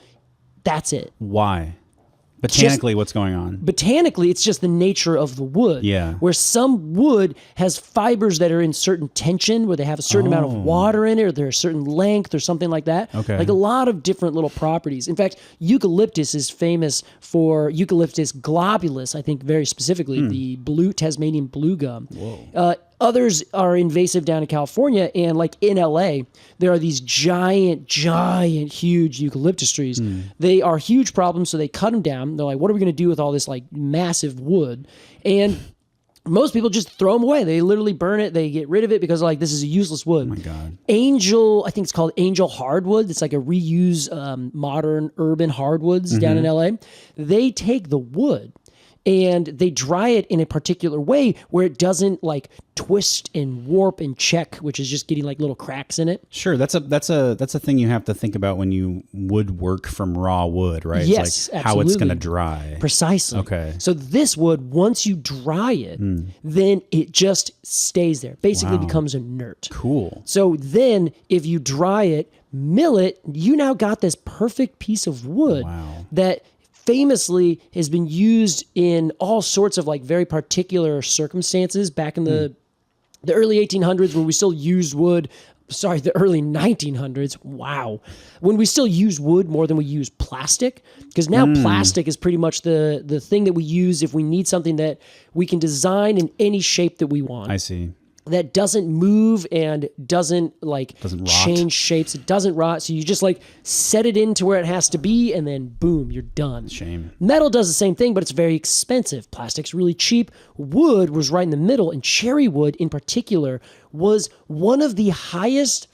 that's it. Why? Botanically, what's going on? Botanically, it's just the nature of the wood. Yeah. Where some wood has fibers that are in certain tension, where they have a certain amount of water in it, or they're a certain length or something like that. Okay. Like a lot of different little properties. In fact, eucalyptus is famous for Eucalyptus globulus, I think very specifically, the Tasmanian blue gum. Whoa. Others are invasive down in California, and like in LA, there are these giant, huge eucalyptus trees. They are huge problems, so they cut them down. They're like, what are we going to do with all this like massive wood? And most people just throw them away. They literally burn it. They get rid of it because like this is a useless wood. Oh my God. Angel, I think it's called Angel hardwood. It's like a reuse modern urban hardwoods down in LA. They take the wood and they dry it in a particular way where it doesn't like twist and warp and check, which is just getting like little cracks in it. Sure, that's a thing you have to think about when you woodwork from raw wood, right? Yes, it's like how it's going to dry. Precisely. Okay. So this wood, once you dry it, then it just stays there. Basically becomes inert. Cool. So then if you dry it, mill it, you now got this perfect piece of wood that famously has been used in all sorts of like very particular circumstances back in the early 1800s when we still used wood. Sorry, the early 1900s. Wow. When we still use wood more than we use plastic. Because now plastic is pretty much the thing that we use if we need something that we can design in any shape that we want. I see. That doesn't move and doesn't rot. change shapes. It doesn't rot. So you just like set it into where it has to be and then boom, you're done. Shame. Metal does the same thing, but it's very expensive. Plastic's really cheap. Wood was right in the middle, and cherry wood in particular was one of the highest,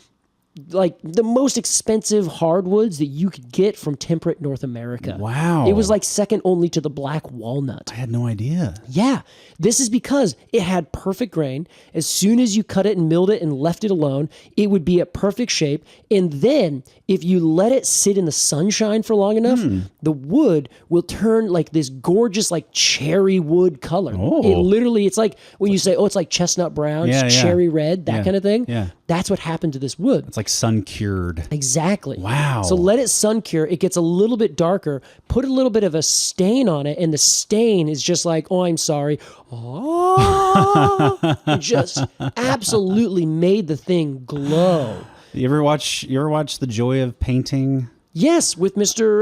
like the most expensive hardwoods that you could get from temperate North America. Wow. It was like second only to the black walnut. I had no idea. Yeah. This is because it had perfect grain. As soon as you cut it and milled it and left it alone, it would be a perfect shape. And then if you let it sit in the sunshine for long enough, the wood will turn like this gorgeous like cherry wood color. Oh. It literally, it's like when you say, oh, it's like chestnut brown, it's cherry red, that kind of thing. Yeah. That's what happened to this wood. It's like sun cured. Exactly. Wow. So let it sun cure. It gets a little bit darker. Put a little bit of a stain on it, and the stain is just like, oh, I'm sorry. Oh, it just absolutely made the thing glow. You ever watch The Joy of Painting? Yes, with Mr.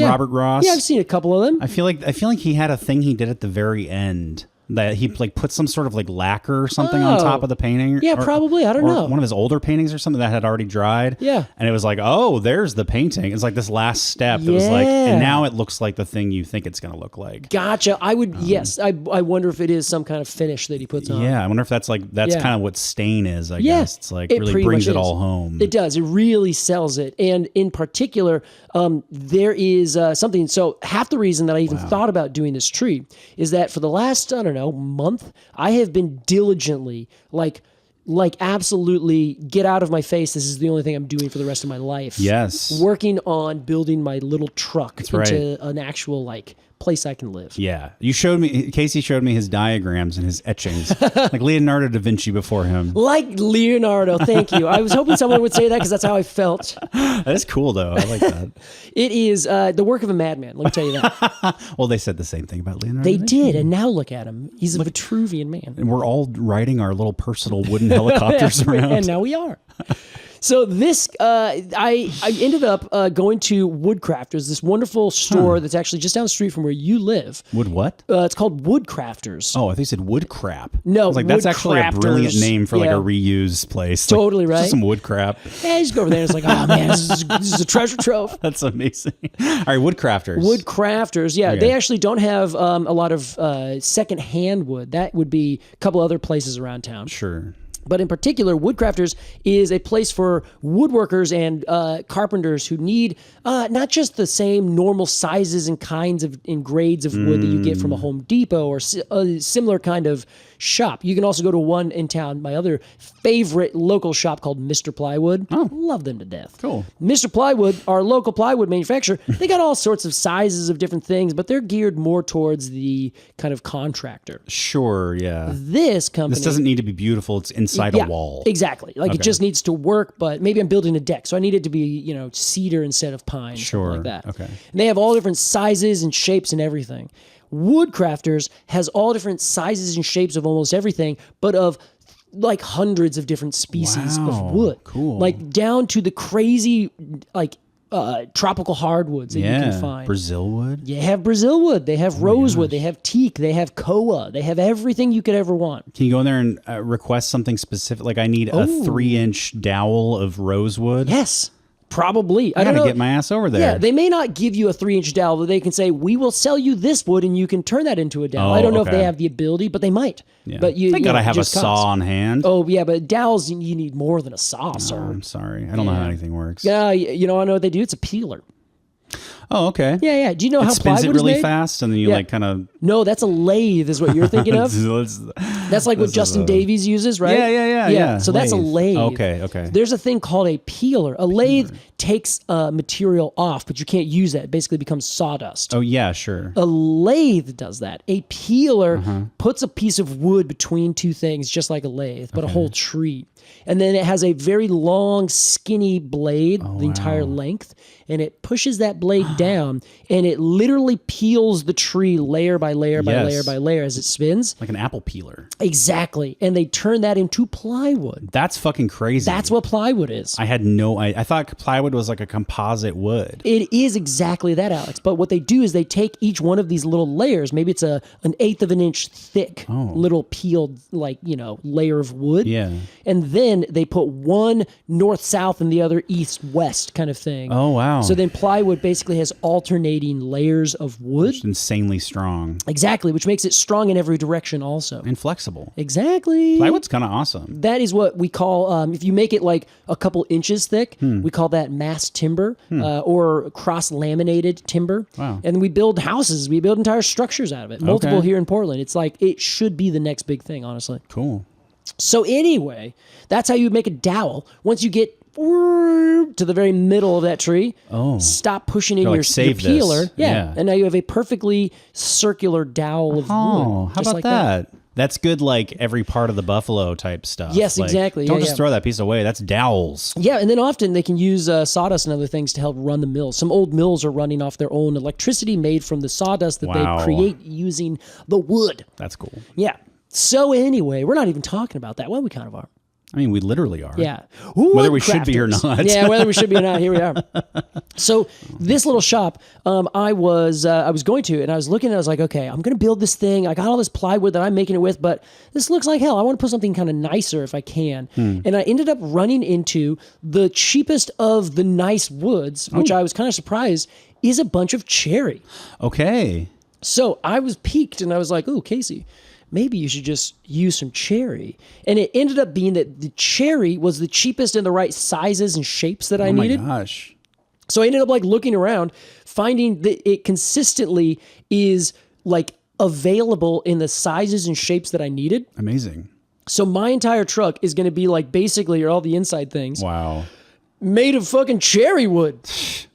Robert Ross. Yeah, I've seen a couple of them. I feel like he had a thing he did at the very end. That he like put some sort of like lacquer or something on top of the painting. Yeah, probably. I don't know. One of his older paintings or something that had already dried. Yeah. And it was like, oh, there's the painting. It's like this last step. It was like, and now it looks like the thing you think it's going to look like. Gotcha. I would, yes. I wonder if it is some kind of finish that he puts on. Yeah. I wonder if that's kind of what stain is, I guess. It's like it really brings it all home. It does. It really sells it. And in particular, there is something. So half the reason that I even thought about doing this tree is that for the last, I don't know, month, I have been diligently like absolutely get out of my face. This is the only thing I'm doing for the rest of my life. Yes. Working on building my little truck into an actual like place I can live. Yeah. Casey showed me his diagrams and his etchings, like Leonardo da Vinci before him. Like Leonardo, thank you. I was hoping someone would say that because that's how I felt. That is cool, though. I like that. It is the work of a madman, let me tell you that. Well, they said the same thing about Leonardo They da Vinci. did, and now look at him. He's a Vitruvian man. And we're all riding our little personal wooden helicopters around. And now we are. So this, I ended up going to Woodcrafters, this wonderful store that's actually just down the street from where you live. Wood what? It's called Woodcrafters. Oh, I think you said wood crap. No, I was like, that's actually a brilliant name for like a reused place. Totally like, right. Just some wood crap. Yeah, you just go over there and it's like, oh man, this is a treasure trove. That's amazing. All right, Woodcrafters. Woodcrafters, yeah. Okay. They actually don't have a lot of second-hand wood. That would be a couple other places around town. Sure. But in particular, Woodcrafters is a place for woodworkers and carpenters who need not just the same normal sizes and kinds of and grades of wood that you get from a Home Depot or a similar kind of shop. You can also go to one in town, my other favorite local shop called Mr. Plywood. Oh. Love them to death. Cool. Mr. Plywood, our local plywood manufacturer, they got all sorts of sizes of different things, but they're geared more towards the kind of contractor. Sure, yeah. This company... This doesn't need to be beautiful. It's inside a wall. Exactly. Like it just needs to work, but maybe I'm building a deck, so I need it to be, cedar instead of pine. Sure. Something like that. Okay. And they have all different sizes and shapes and everything. Woodcrafters has all different sizes and shapes of almost everything, but of like hundreds of different species of wood. Cool. Like down to the crazy, tropical hardwoods that you can find. Brazil wood? You have Brazil wood. They have rosewood. They have teak. They have koa. They have everything you could ever want. Can you go in there and request something specific? Like I need a 3-inch dowel of rosewood? Yes. Probably. I gotta get my ass over there. Yeah, they may not give you a 3-inch dowel, but they can say, we will sell you this wood and you can turn that into a dowel. I don't know if they have the ability, but they might. Yeah. But they gotta have a saw on hand. Oh, yeah, but dowels, you need more than a saw, sir. I'm sorry. I don't know how anything works. Yeah, I know what they do? It's a peeler. Oh, okay. Yeah. Do you know how spins plywood it really is made? fast, and then you kind of... No, that's a lathe is what you're thinking of. That's like what Justin Davies uses, right? Yeah. So that's a lathe. Okay. There's a thing called a peeler. A lathe takes material off, but you can't use that. It basically becomes sawdust. Oh, yeah, sure. A lathe does that. A peeler puts a piece of wood between two things, just like a lathe, but a whole tree. And then it has a very long, skinny blade, the entire length, and it pushes that blade down, and it literally peels the tree layer by layer by layer by layer as it spins. Like an apple peeler. Exactly. And they turn that into plywood. That's fucking crazy. That's what plywood is. I thought plywood was like a composite wood. It is exactly that, Alex. But what they do is they take each one of these little layers, maybe it's an 1/8 of an inch thick little peeled layer of wood. Yeah. And then they put one north-south and the other east-west kind of thing. Oh, wow. So then plywood basically has alternating layers of wood. It's insanely strong. Exactly, which makes it strong in every direction also. And flexible. Exactly. Plywood's kind of awesome. That is what we call, if you make it like a couple inches thick, we call that mass timber or cross-laminated timber. Wow. And we build houses. We build entire structures out of it. Multiple here in Portland. It's like, it should be the next big thing, honestly. Cool. So anyway, that's how you make a dowel. Once you get to the very middle of that tree, stop pushing in your peeler. Yeah. And now you have a perfectly circular dowel of wood. Oh, how about that? That's good, like every part of the buffalo type stuff. Yes, like, exactly. Don't just throw that piece away. That's dowels. Yeah, and then often they can use sawdust and other things to help run the mills. Some old mills are running off their own electricity made from the sawdust that they create using the wood. That's cool. Yeah. So anyway, we're not even talking about that. Well, we kind of are. I mean, we literally are. Yeah. Whether we should be or not. Yeah, whether we should be or not, here we are. So this little shop, I was going to, and I was looking, and I was like, okay, I'm going to build this thing. I got all this plywood that I'm making it with, but this looks like hell. I want to put something kind of nicer if I can. And I ended up running into the cheapest of the nice woods, which I was kind of surprised, is a bunch of cherry. Okay. So I was piqued, and I was like, oh, Casey, maybe you should just use some cherry. And it ended up being that the cherry was the cheapest in the right sizes and shapes that I needed. Oh my gosh. So I ended up like looking around, finding that it consistently is like available in the sizes and shapes that I needed. Amazing. So my entire truck is going to be like basically all the inside things. Wow. Made of fucking cherry wood.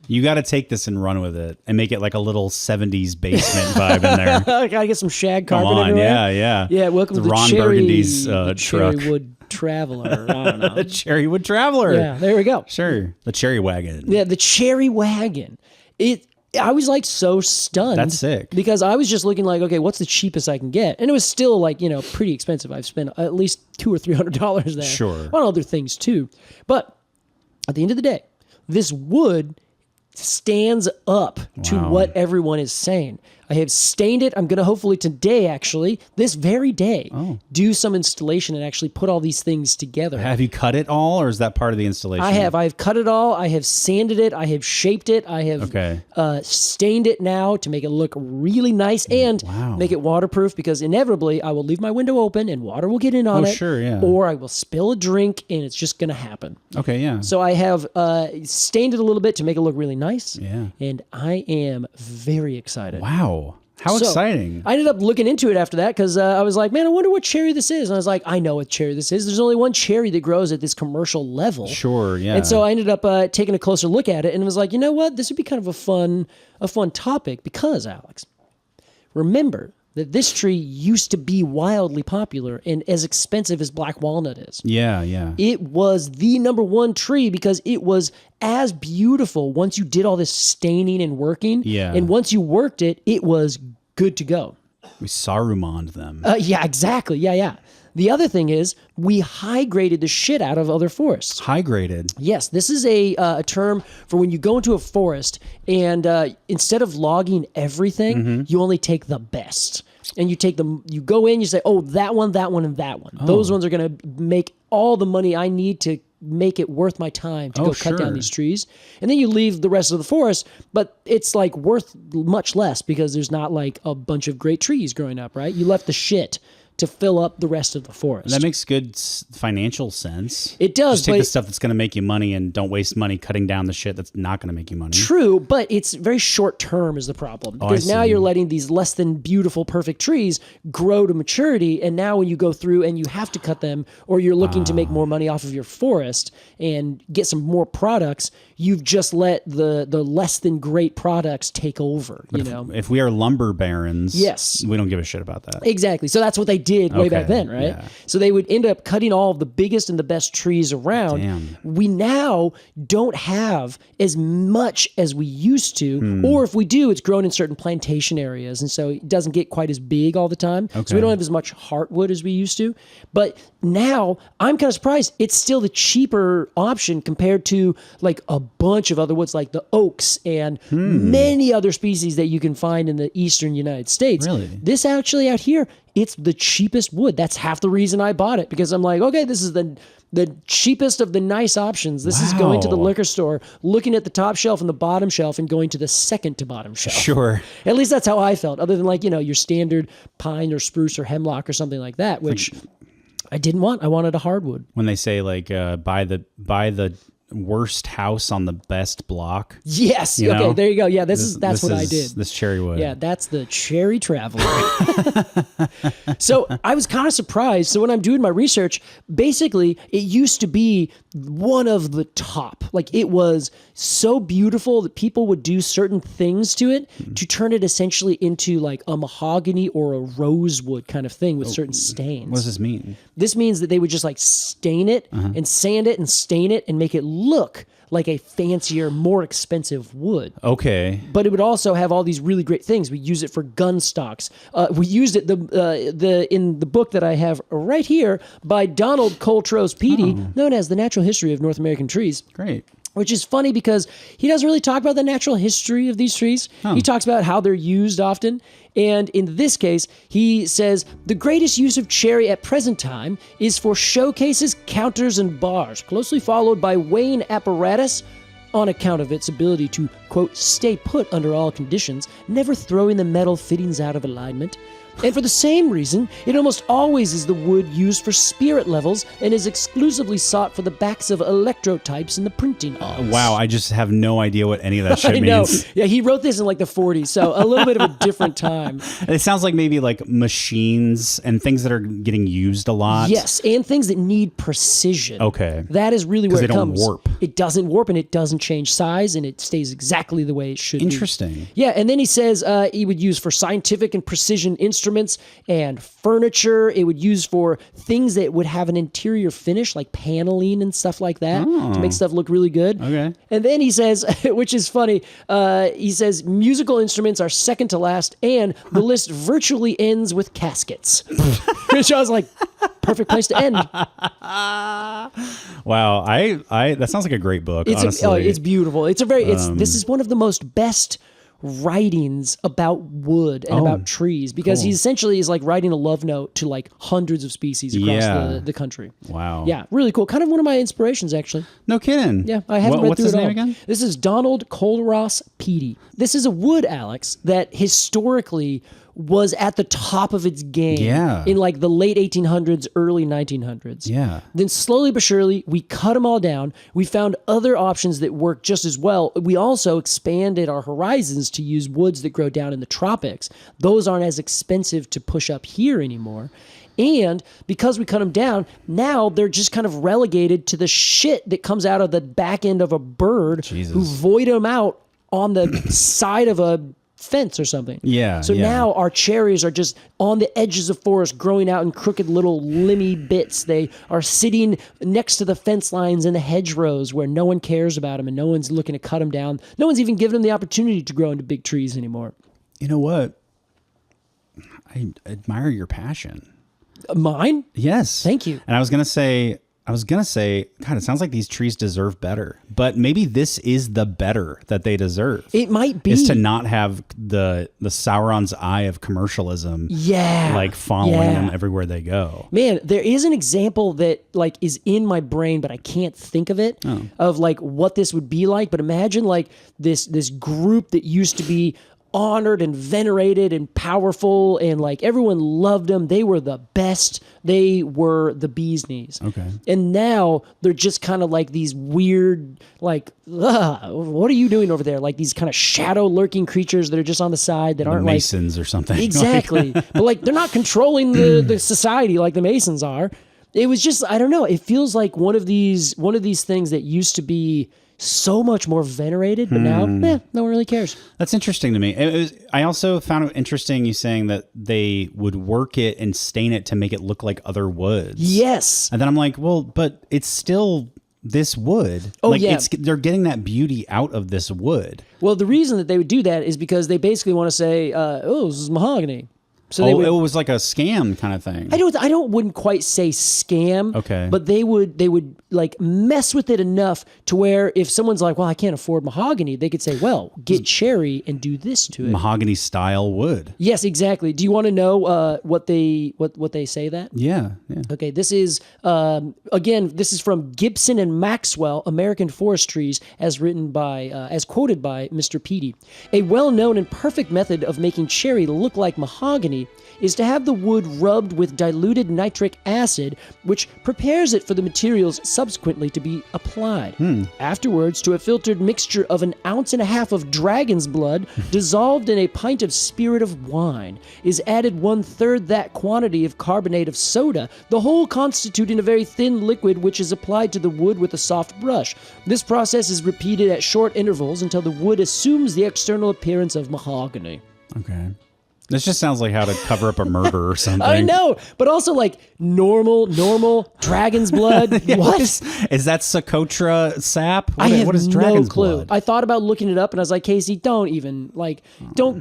You got to take this and run with it and make it like a little 70s basement vibe in there. Gotta get some shag carpet Come on, everywhere. yeah. Yeah, welcome to the Ron cherry, Burgundy's the truck. cherry wood traveler. I don't know. The cherry wood traveler. Yeah, there we go. Sure. The cherry wagon. Yeah, the cherry wagon. I was like so stunned. That's sick. Because I was just looking like, okay, what's the cheapest I can get? And it was still like, pretty expensive. I've spent at least $200 or $300 there. Sure. On other things too. But at the end of the day, this wood stands up to what everyone is saying. I have stained it. I'm going to hopefully today, actually, this very day, do some installation and actually put all these things together. Have you cut it all, or is that part of the installation? I have. I've cut it all. I have sanded it. I have shaped it. I have stained it now to make it look really nice and make it waterproof, because inevitably I will leave my window open and water will get in on it. Sure, yeah. Or I will spill a drink and it's just going to happen. Okay, yeah. So I have stained it a little bit to make it look really nice. Yeah. And I am very excited. Wow. How exciting. I ended up looking into it after that because I was like, man, I wonder what cherry this is. And I was like, I know what cherry this is. There's only one cherry that grows at this commercial level. Sure, yeah. And so I ended up taking a closer look at it and was like, you know what? This would be kind of a fun topic because, Alex, remember that this tree used to be wildly popular and as expensive as black walnut is. Yeah, yeah. It was the number one tree because it was as beautiful once you did all this staining and working. Yeah. And once you worked it, it was good to go. We Saruman'd them. Yeah, exactly. Yeah. The other thing is we high-graded the shit out of other forests. High-graded? Yes, this is a term for when you go into a forest and instead of logging everything, you only take the best. And you take them, you go in, you say, oh, that one, and that one. Those ones are going to make all the money I need to make it worth my time to go cut down these trees. And then you leave the rest of the forest, but it's like worth much less because there's not like a bunch of great trees growing up, right? You left the shit to fill up the rest of the forest. That makes good financial sense. It does. Just take the stuff that's going to make you money and don't waste money cutting down the shit that's not going to make you money. True, but it's very short term is the problem. Because now you're letting these less than beautiful, perfect trees grow to maturity, and now when you go through and you have to cut them, or you're looking to make more money off of your forest and get some more products, you've just let the less than great products take over. If we are lumber barons, yes, we don't give a shit about that. Exactly. So that's what they did way back then, right? Yeah. So they would end up cutting all of the biggest and the best trees around. Damn. We now don't have as much as we used to, or if we do, it's grown in certain plantation areas, and so it doesn't get quite as big all the time. Okay. So we don't have as much heartwood as we used to. But now I'm kind of surprised it's still the cheaper option compared to like a bunch of other woods like the oaks and many other species that you can find in the eastern United States. Really? This actually out here, it's the cheapest wood. That's half the reason I bought it, because I'm like, okay, this is the cheapest of the nice options. This is going to the liquor store, looking at the top shelf and the bottom shelf and going to the second to bottom shelf. Sure. At least that's how I felt, other than like, your standard pine or spruce or hemlock or something like that, which I didn't want. I wanted a hardwood. When they say like buy the worst house on the best block. Yes. Okay, there you go. Yeah, that's what I did. This cherry wood. Yeah, that's the cherry traveler. So I was kind of surprised. So when I'm doing my research, basically it used to be one of the top. Like it was so beautiful that people would do certain things to it to turn it essentially into like a mahogany or a rosewood kind of thing with certain stains. What does this mean? This means that they would just like stain it and sand it and stain it and make it look like a fancier, more expensive wood. Okay. But it would also have all these really great things. We use it for gun stocks. We used it in the book that I have right here by Donald Coltrose Petey, known as The Natural History of North American Trees. Great. Which is funny because he doesn't really talk about the natural history of these trees. He talks about how they're used often. And in this case, he says, the greatest use of cherry at present time is for showcases, counters, and bars, closely followed by weighing apparatus on account of its ability to, quote, stay put under all conditions, never throwing the metal fittings out of alignment. And for the same reason, it almost always is the wood used for spirit levels and is exclusively sought for the backs of electrotypes in the printing office. Wow, I just have no idea what any of that shit I know. means. Yeah, he wrote this in like the 40s, so a little bit of a different time. It sounds like maybe like machines and things that are getting used a lot. Yes, and things that need precision. Okay. That is really where it comes. They don't warp. It doesn't warp and it doesn't change size and it stays exactly the way it should be. Interesting. Yeah, and then he says he would use for scientific and precision instruments and furniture. It would use for things that would have an interior finish like paneling and stuff like that to make stuff look really good. Okay. And then he says, which is funny, he says musical instruments are second to last and the list virtually ends with caskets. Which I was like, perfect place to end. Wow, I that sounds like a great book. Honestly, it's beautiful. This is one of the most best writings about wood and about trees, because he essentially is like writing a love note to like hundreds of species across the country. Wow. Yeah, really cool. Kind of one of my inspirations, actually. No kidding. Yeah, I haven't read what's through his it name all. again? This is Donald Kohlroas Petey. This is a wood, Alex, that historically was at the top of its game in like the late 1800s, early 1900s. Yeah. Then slowly but surely, we cut them all down. We found other options that work just as well. We also expanded our horizons to use woods that grow down in the tropics. Those aren't as expensive to push up here anymore. And because we cut them down, now they're just kind of relegated to the shit that comes out of the back end of a bird who void them out on the side of a fence or something. So now our cherries are just on the edges of forest, growing out in crooked little limby bits. They are sitting next to the fence lines and the hedgerows where no one cares about them and no one's looking to cut them down. No one's even giving them the opportunity to grow into big trees anymore. You know what? I admire your passion. Mine? Yes. Thank you. And I was gonna say, God, it sounds like these trees deserve better. But maybe this is the better that they deserve. It might be. Is to not have the Sauron's eye of commercialism like following them everywhere they go. Man, there is an example that like is in my brain, but I can't think of it, of like what this would be like. But imagine like this group that used to be honored and venerated and powerful, and like everyone loved them. They were the best. They were the bee's knees. Okay. And now they're just kind of like these weird, like, what are you doing over there? Like these kind of shadow lurking creatures that are just on the side that aren't Masons like, or something. Exactly. But like they're not controlling the society like the Masons are. It was just, I don't know. It feels like one of these things that used to be so much more venerated, but now, no one really cares. That's interesting to me. I also found it interesting you saying that they would work it and stain it to make it look like other woods. Yes. And then I'm like, well, but it's still this wood. Oh, like yeah. They're getting that beauty out of this wood. Well, the reason that they would do that is because they basically want to say, this is mahogany. So it was like a scam kind of thing. I wouldn't quite say scam. Okay. But they would like mess with it enough to where if someone's like, well, I can't afford mahogany, they could say, well, get cherry and do this to it. Mahogany style wood. Yes, exactly. Do you want to know what they say that? Yeah. Okay, this is this is from Gibson and Maxwell, American Forest Trees, as written by as quoted by Mr. Petey. A well-known and perfect method of making cherry look like mahogany is to have the wood rubbed with diluted nitric acid, which prepares it for the materials subsequently to be applied. Afterwards, to a filtered mixture of 1.5 ounces of dragon's blood dissolved in a pint of spirit of wine is added 1/3 that quantity of carbonate of soda, the whole constituting a very thin liquid which is applied to the wood with a soft brush. This process is repeated at short intervals until the wood assumes the external appearance of mahogany. Okay. This just sounds like how to cover up a murder or something. I know, but also like normal dragon's blood. What is that Socotra sap? I have what is dragon's no clue. blood? I thought about looking it up, and I was like, Casey, don't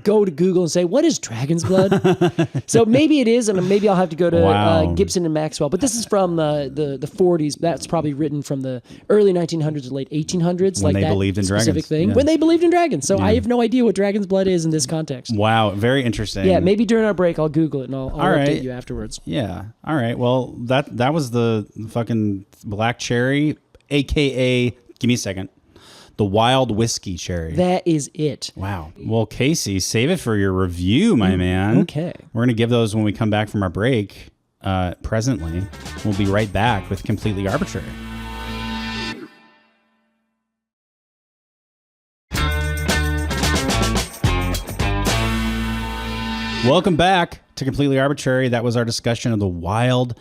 go to Google and say what is dragon's blood. So maybe it is, and maybe I'll have to go to Gibson and Maxwell. But this is from the 40s. That's probably written from the early 1900s or late 1800s. When like they that believed in specific dragons. thing. Yeah. When they believed in dragons. So I have no idea what dragon's blood is in this context. Wow, very interesting. Yeah, maybe during our break I'll Google it and I'll update you afterwards. Yeah. All right. Well, that was the fucking black cherry, aka give me a second. The wild whiskey cherry. That is it. Wow. Well, Casey, save it for your review, my man. Okay. We're going to give those when we come back from our break. Presently, we'll be right back with Completely Arbortrary. Welcome back to Completely Arbortrary. That was our discussion of the wild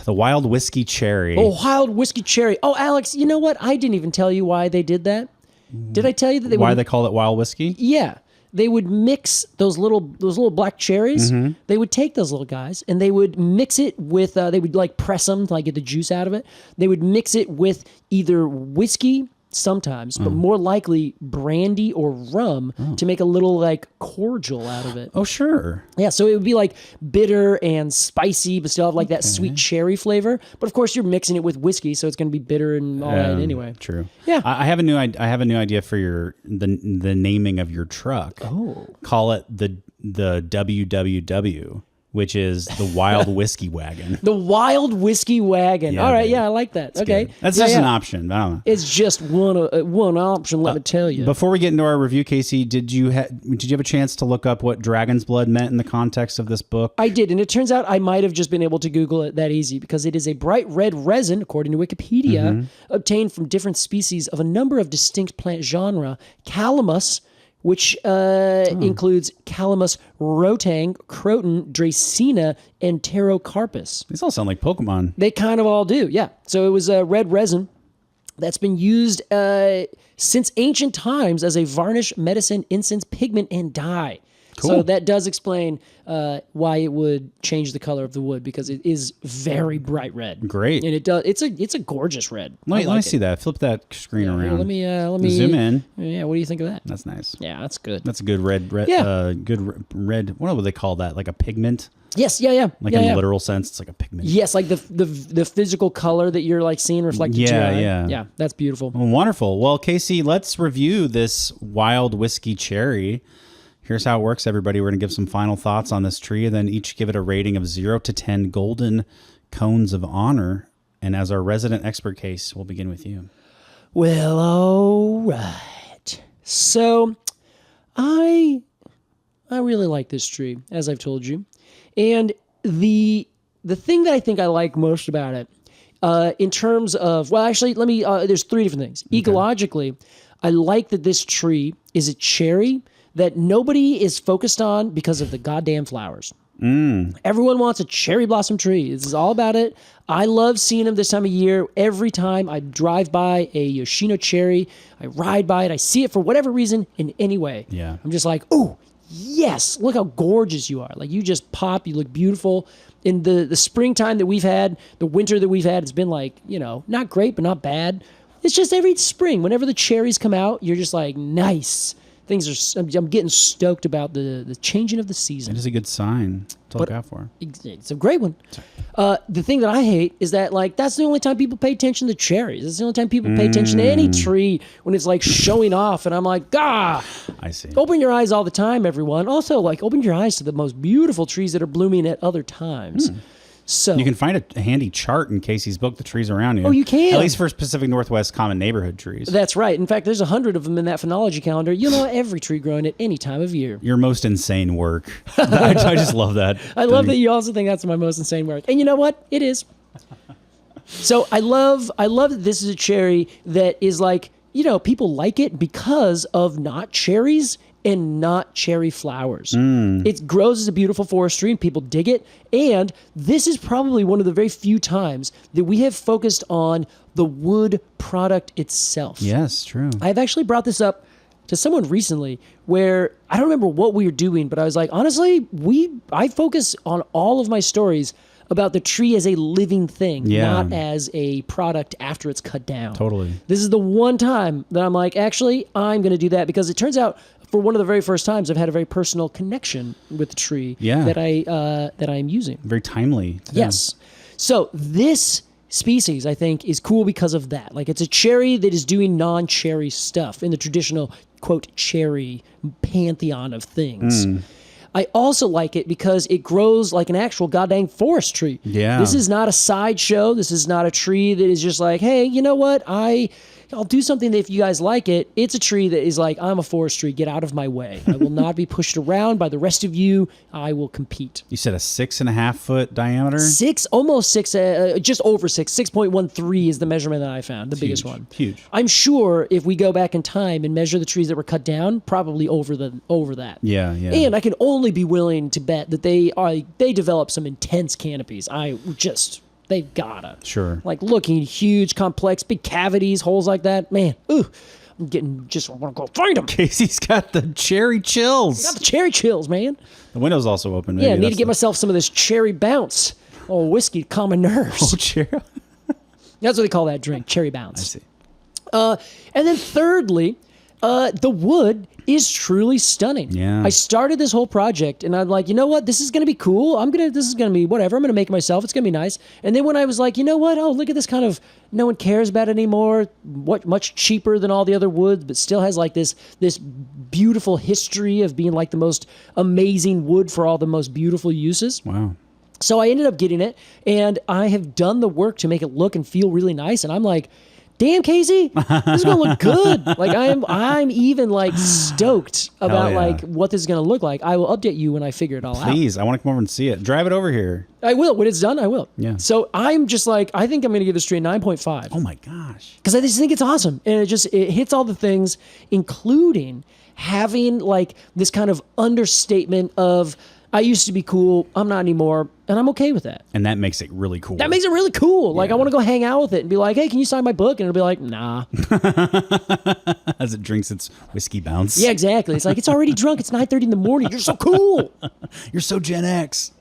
whiskey cherry. Oh, wild whiskey cherry. Oh, Alex, you know what? I didn't even tell you why they did that. Did I tell you that they call it wild whiskey? Yeah. They would mix those little black cherries. Mm-hmm. They would take those little guys and they would mix it with, they would like press them to like get the juice out of it. They would mix it with either whiskey sometimes, but more likely brandy or rum to make a little like cordial out of it. Oh, sure. Yeah, so it would be like bitter and spicy, but still have like that sweet cherry flavor. But of course, you're mixing it with whiskey, so it's going to be bitter and all that anyway. True. Yeah. I have a new idea for the naming of your truck. Oh. Call it the WWW. Which is the Wild Whiskey Wagon. The Wild Whiskey Wagon. Yeah, all right, baby. yeah, I like that. It's okay. good. That's just an option. I don't know. It's just one option, let me tell you. Before we get into our review, Casey, did you have a chance to look up what dragon's blood meant in the context of this book? I did, and it turns out I might have just been able to Google it that easy because it is a bright red resin, according to Wikipedia, obtained from different species of a number of distinct plant genera. Calamus, which includes Calamus rotang, croton, Dracena, and Pterocarpus. These all sound like Pokemon. They kind of all do, yeah. So it was a red resin that's been used since ancient times as a varnish, medicine, incense, pigment, and dye. Cool. So that does explain why it would change the color of the wood because it is very bright red. Great. And it does. It's a gorgeous red. Let me see that. Flip that screen around. Let me zoom in. Yeah, what do you think of that? That's nice. Yeah, that's good. That's a good red. Yeah. Good red. What would they call that? Like a pigment? Yes. Yeah. Like in a literal sense, it's like a pigment. Yes, like the physical color that you're like seeing reflected. Yeah. That's beautiful. Well, wonderful. Well, Casey, let's review this Wild Whiskey Cherry. Here's how it works, everybody. We're going to give some final thoughts on this tree, and then each give it a rating of 0 to 10 golden cones of honor. And as our resident expert, Case, we'll begin with you. Well, all right. So, I really like this tree, as I've told you. And the thing that I think I like most about it, in terms of, well, actually, there's three different things. Okay. Ecologically, I like that this tree is a cherry that nobody is focused on because of the goddamn flowers. Everyone wants a cherry blossom tree. This is all about it. I love seeing them this time of year. Every time I drive by a Yoshino cherry, I ride by it, I see it for whatever reason in any way. Yeah. I'm just like, oh, yes, look how gorgeous you are. Like you just pop, you look beautiful. In the springtime that we've had, the winter that we've had, it's been like, not great, but not bad. It's just every spring, whenever the cherries come out, you're just like, nice. I'm getting stoked about the changing of the season. It is a good sign to look out for. It's a great one. The thing that I hate is that that's the only time people pay attention to cherries. It's the only time people pay attention to any tree when it's like showing off. And I'm like, I see. Open your eyes all the time, everyone. Also, open your eyes to the most beautiful trees that are blooming at other times. So you can find a handy chart in Casey's book, The Trees Around You. Oh, you can. At least for Pacific Northwest common neighborhood trees. That's right. In fact, there's 100 of them in that phenology calendar. You'll know every tree growing at any time of year. Your most insane work. I just love that. I love that you also think that's my most insane work. And you know what? It is. So I love that this is a cherry that is people like it because of not cherries and not cherry flowers. It grows as a beautiful forest tree and people dig it. And this is probably one of the very few times that we have focused on the wood product itself. Yes, true. I've actually brought this up to someone recently where I don't remember what we were doing, but I was like, honestly, I focus on all of my stories about the tree as a living thing, not as a product after it's cut down. Totally. This is the one time that I'm like, actually, I'm going to do that because it turns out for one of the very first times I've had a very personal connection with the tree that I'm using. Very timely. Yes. So this species, I think, is cool because of that. It's a cherry that is doing non-cherry stuff in the traditional, quote, cherry pantheon of things. I also like it because it grows like an actual goddamn forest tree. Yeah. This is not a sideshow. This is not a tree that is just like, hey, you know what? I'll do something that if you guys like it. It's a tree that is like, I'm a forest tree. Get out of my way. I will not be pushed around by the rest of you. I will compete. You said a 6.5 foot diameter? Almost 6, just over 6. 6.13 is the measurement that I found, the biggest one. Huge. I'm sure if we go back in time and measure the trees that were cut down, probably over that. Yeah. And I can only be willing to bet that they develop some intense canopies. They've gotta. Sure. Looking huge, complex, big cavities, holes like that. Man, I'm getting I want to go find them. Casey's got the cherry chills. Got the cherry chills, man. The window's also open. Maybe. Yeah, I need to get myself some of this cherry bounce. Oh, whiskey to calm my nerves. Oh, cherry. That's what they call that drink, cherry bounce. I see. And then thirdly, the wood is truly stunning. Yeah. I started this whole project and I'm like, you know what? This is going to be cool. This is going to be whatever. I'm going to make it myself. It's going to be nice. And then when I was like, you know what? Oh, look at this kind of, no one cares about it anymore. Much cheaper than all the other wood, but still has like this beautiful history of being like the most amazing wood for all the most beautiful uses. Wow. So I ended up getting it and I have done the work to make it look and feel really nice. And I'm like, damn, Casey, this is gonna look good. Like I'm even like stoked about like what this is gonna look like. I will update you when I figure it all out. Please, I want to come over and see it. Drive it over here. I will. When it's done, I will. Yeah. So I'm just like, I think I'm gonna give this tree a 9.5. Oh my gosh. Because I just think it's awesome. And it hits all the things, including having like this kind of understatement of, I used to be cool, I'm not anymore, and I'm okay with that. And that makes it really cool. That makes it really cool. Like, I want to go hang out with it and be like, hey, can you sign my book? And it'll be like, nah. As it drinks its whiskey bounce. Yeah, exactly. It's like, it's already drunk. It's 9:30 in the morning. You're so cool. You're so Gen X.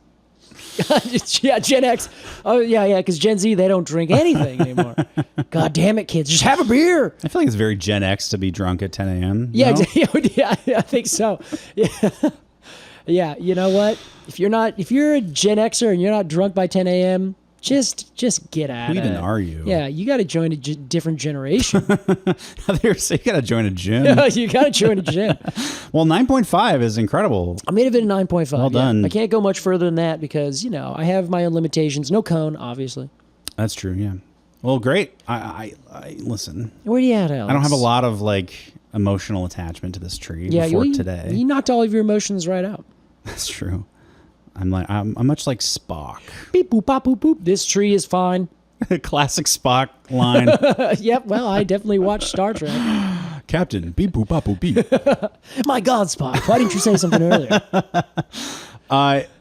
Yeah, Gen X. Oh, yeah, because Gen Z, they don't drink anything anymore. God damn it, kids. Just have a beer. I feel like it's very Gen X to be drunk at 10 a.m. Yeah, yeah, I think so. Yeah. Yeah, you know what? If you're a Gen Xer and you're not drunk by 10 a.m., just get out of it. Who even are you? Yeah, you got to join a different generation. They say you got to join a gym. You got to join a gym. Well, 9.5 is incredible. I made it a 9.5. Well done. I can't go much further than that because, I have my own limitations. No cone, obviously. That's true, yeah. Well, great. I listen. Where are you at, Alex? I don't have a lot of, emotional attachment to this tree before today. You knocked all of your emotions right out. That's true. I'm much like Spock. Beep, boop, bop, boop, boop. This tree is fine. Classic Spock line. Yep, well, I definitely watched Star Trek. Captain, beep, boop, bop, boop, beep. My God, Spock, why didn't you say something earlier?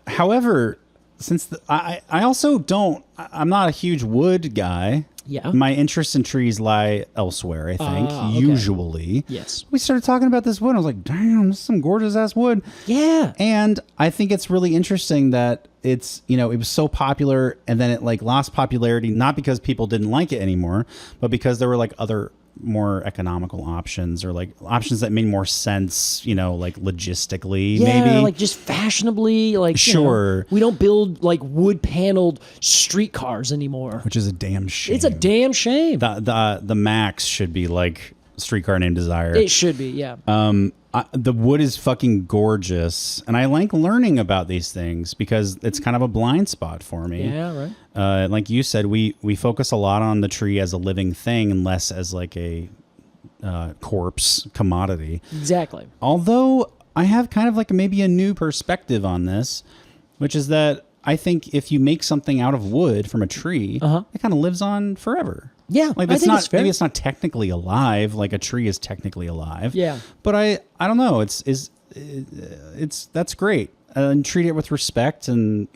However, since I also don't, I'm not a huge wood guy. Yeah. My interest in trees lie elsewhere, I think, okay. usually. Yes. We started talking about this wood. I was like, damn, this is some gorgeous ass wood. Yeah. And I think it's really interesting that it's, it was so popular and then it lost popularity, not because people didn't like it anymore, but because there were other more economical options or options that made more sense, logistically, maybe. Just fashionably, sure. We don't build wood paneled streetcars anymore. Which is a damn shame. It's a damn shame. The Max should be Streetcar Named Desire. It should be, yeah. The wood is fucking gorgeous, and I like learning about these things because it's kind of a blind spot for me. Yeah, right. Like you said, we focus a lot on the tree as a living thing and less as a corpse commodity. Exactly. Although I have kind of maybe a new perspective on this, which is that I think if you make something out of wood from a tree, it kind of lives on forever. Yeah, I think it's fair. Maybe it's not technically alive, like a tree is technically alive. Yeah, but I don't know. It's that's great. And treat it with respect, and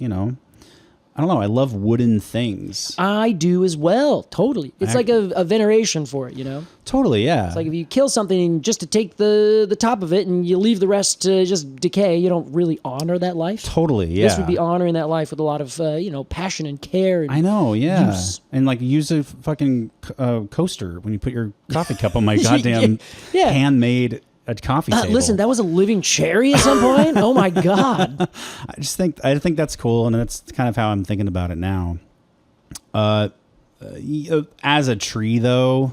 I don't know. I love wooden things. I do as well. Totally. It's like a veneration for it, Totally, yeah. It's like if you kill something just to take the top of it and you leave the rest to just decay, you don't really honor that life. Totally, yeah. This would be honoring that life with a lot of, passion and care. And I know, yeah. Use. And use a fucking coaster when you put your coffee cup on my goddamn handmade coffee table. Listen, that was a living cherry at some point. Oh my God. I think that's cool, and that's kind of how I'm thinking about it now. As a tree, though,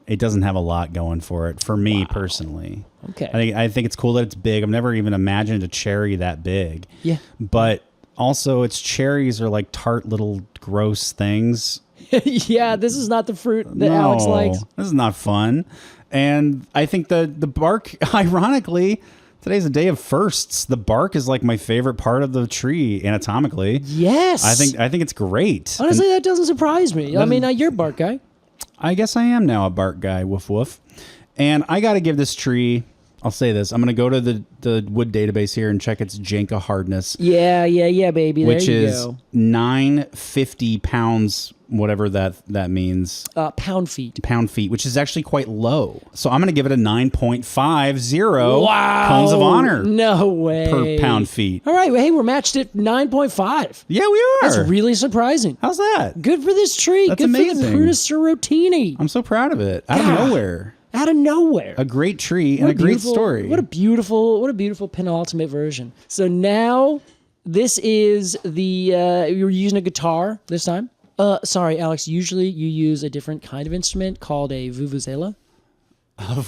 it doesn't have a lot going for it for me personally. Okay. I think it's cool that it's big. I've never even imagined a cherry that big. Yeah. But also, its cherries are tart little gross things. Yeah, this is not the fruit that Alex likes. This is not fun. And I think the bark, ironically, today's a day of firsts. The bark is my favorite part of the tree anatomically. Yes. I think it's great. Honestly, that doesn't surprise me. I mean, you're a bark guy. I guess I am now a bark guy. Woof woof. And I got to give this tree I'll say this. I'm going to go to the wood database here and check its Janka hardness. Yeah, baby. There which you is go. 950 pounds, whatever that means. Pound feet. Pound feet, which is actually quite low. So I'm going to give it a 9.50 Wow. cones of honor. No way. Per pound feet. All right. Well, hey, we're matched at 9.5. Yeah, we are. That's really surprising. How's that? Good for this tree. That's Good amazing. for the Prunus serotina. I'm so proud of it. Out of nowhere. Out of nowhere. A great tree and a great story. What a beautiful penultimate version. So now this is you're using a guitar this time. Sorry, Alex, usually you use a different kind of instrument called a vuvuzela.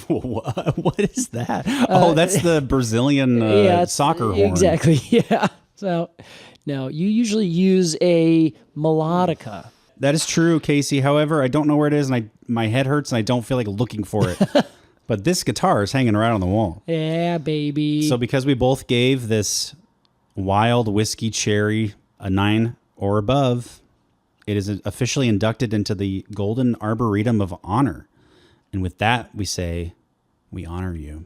What is that? That's the Brazilian soccer horn. Exactly, yeah. So, no, you usually use a melodica. That is true, Casey. However, I don't know where it is, and my head hurts, and I don't feel like looking for it. But this guitar is hanging right on the wall. Yeah, baby. So because we both gave this wild whiskey cherry a 9 or above, it is officially inducted into the Golden Arboretum of Honor. And with that, we say, we honor you.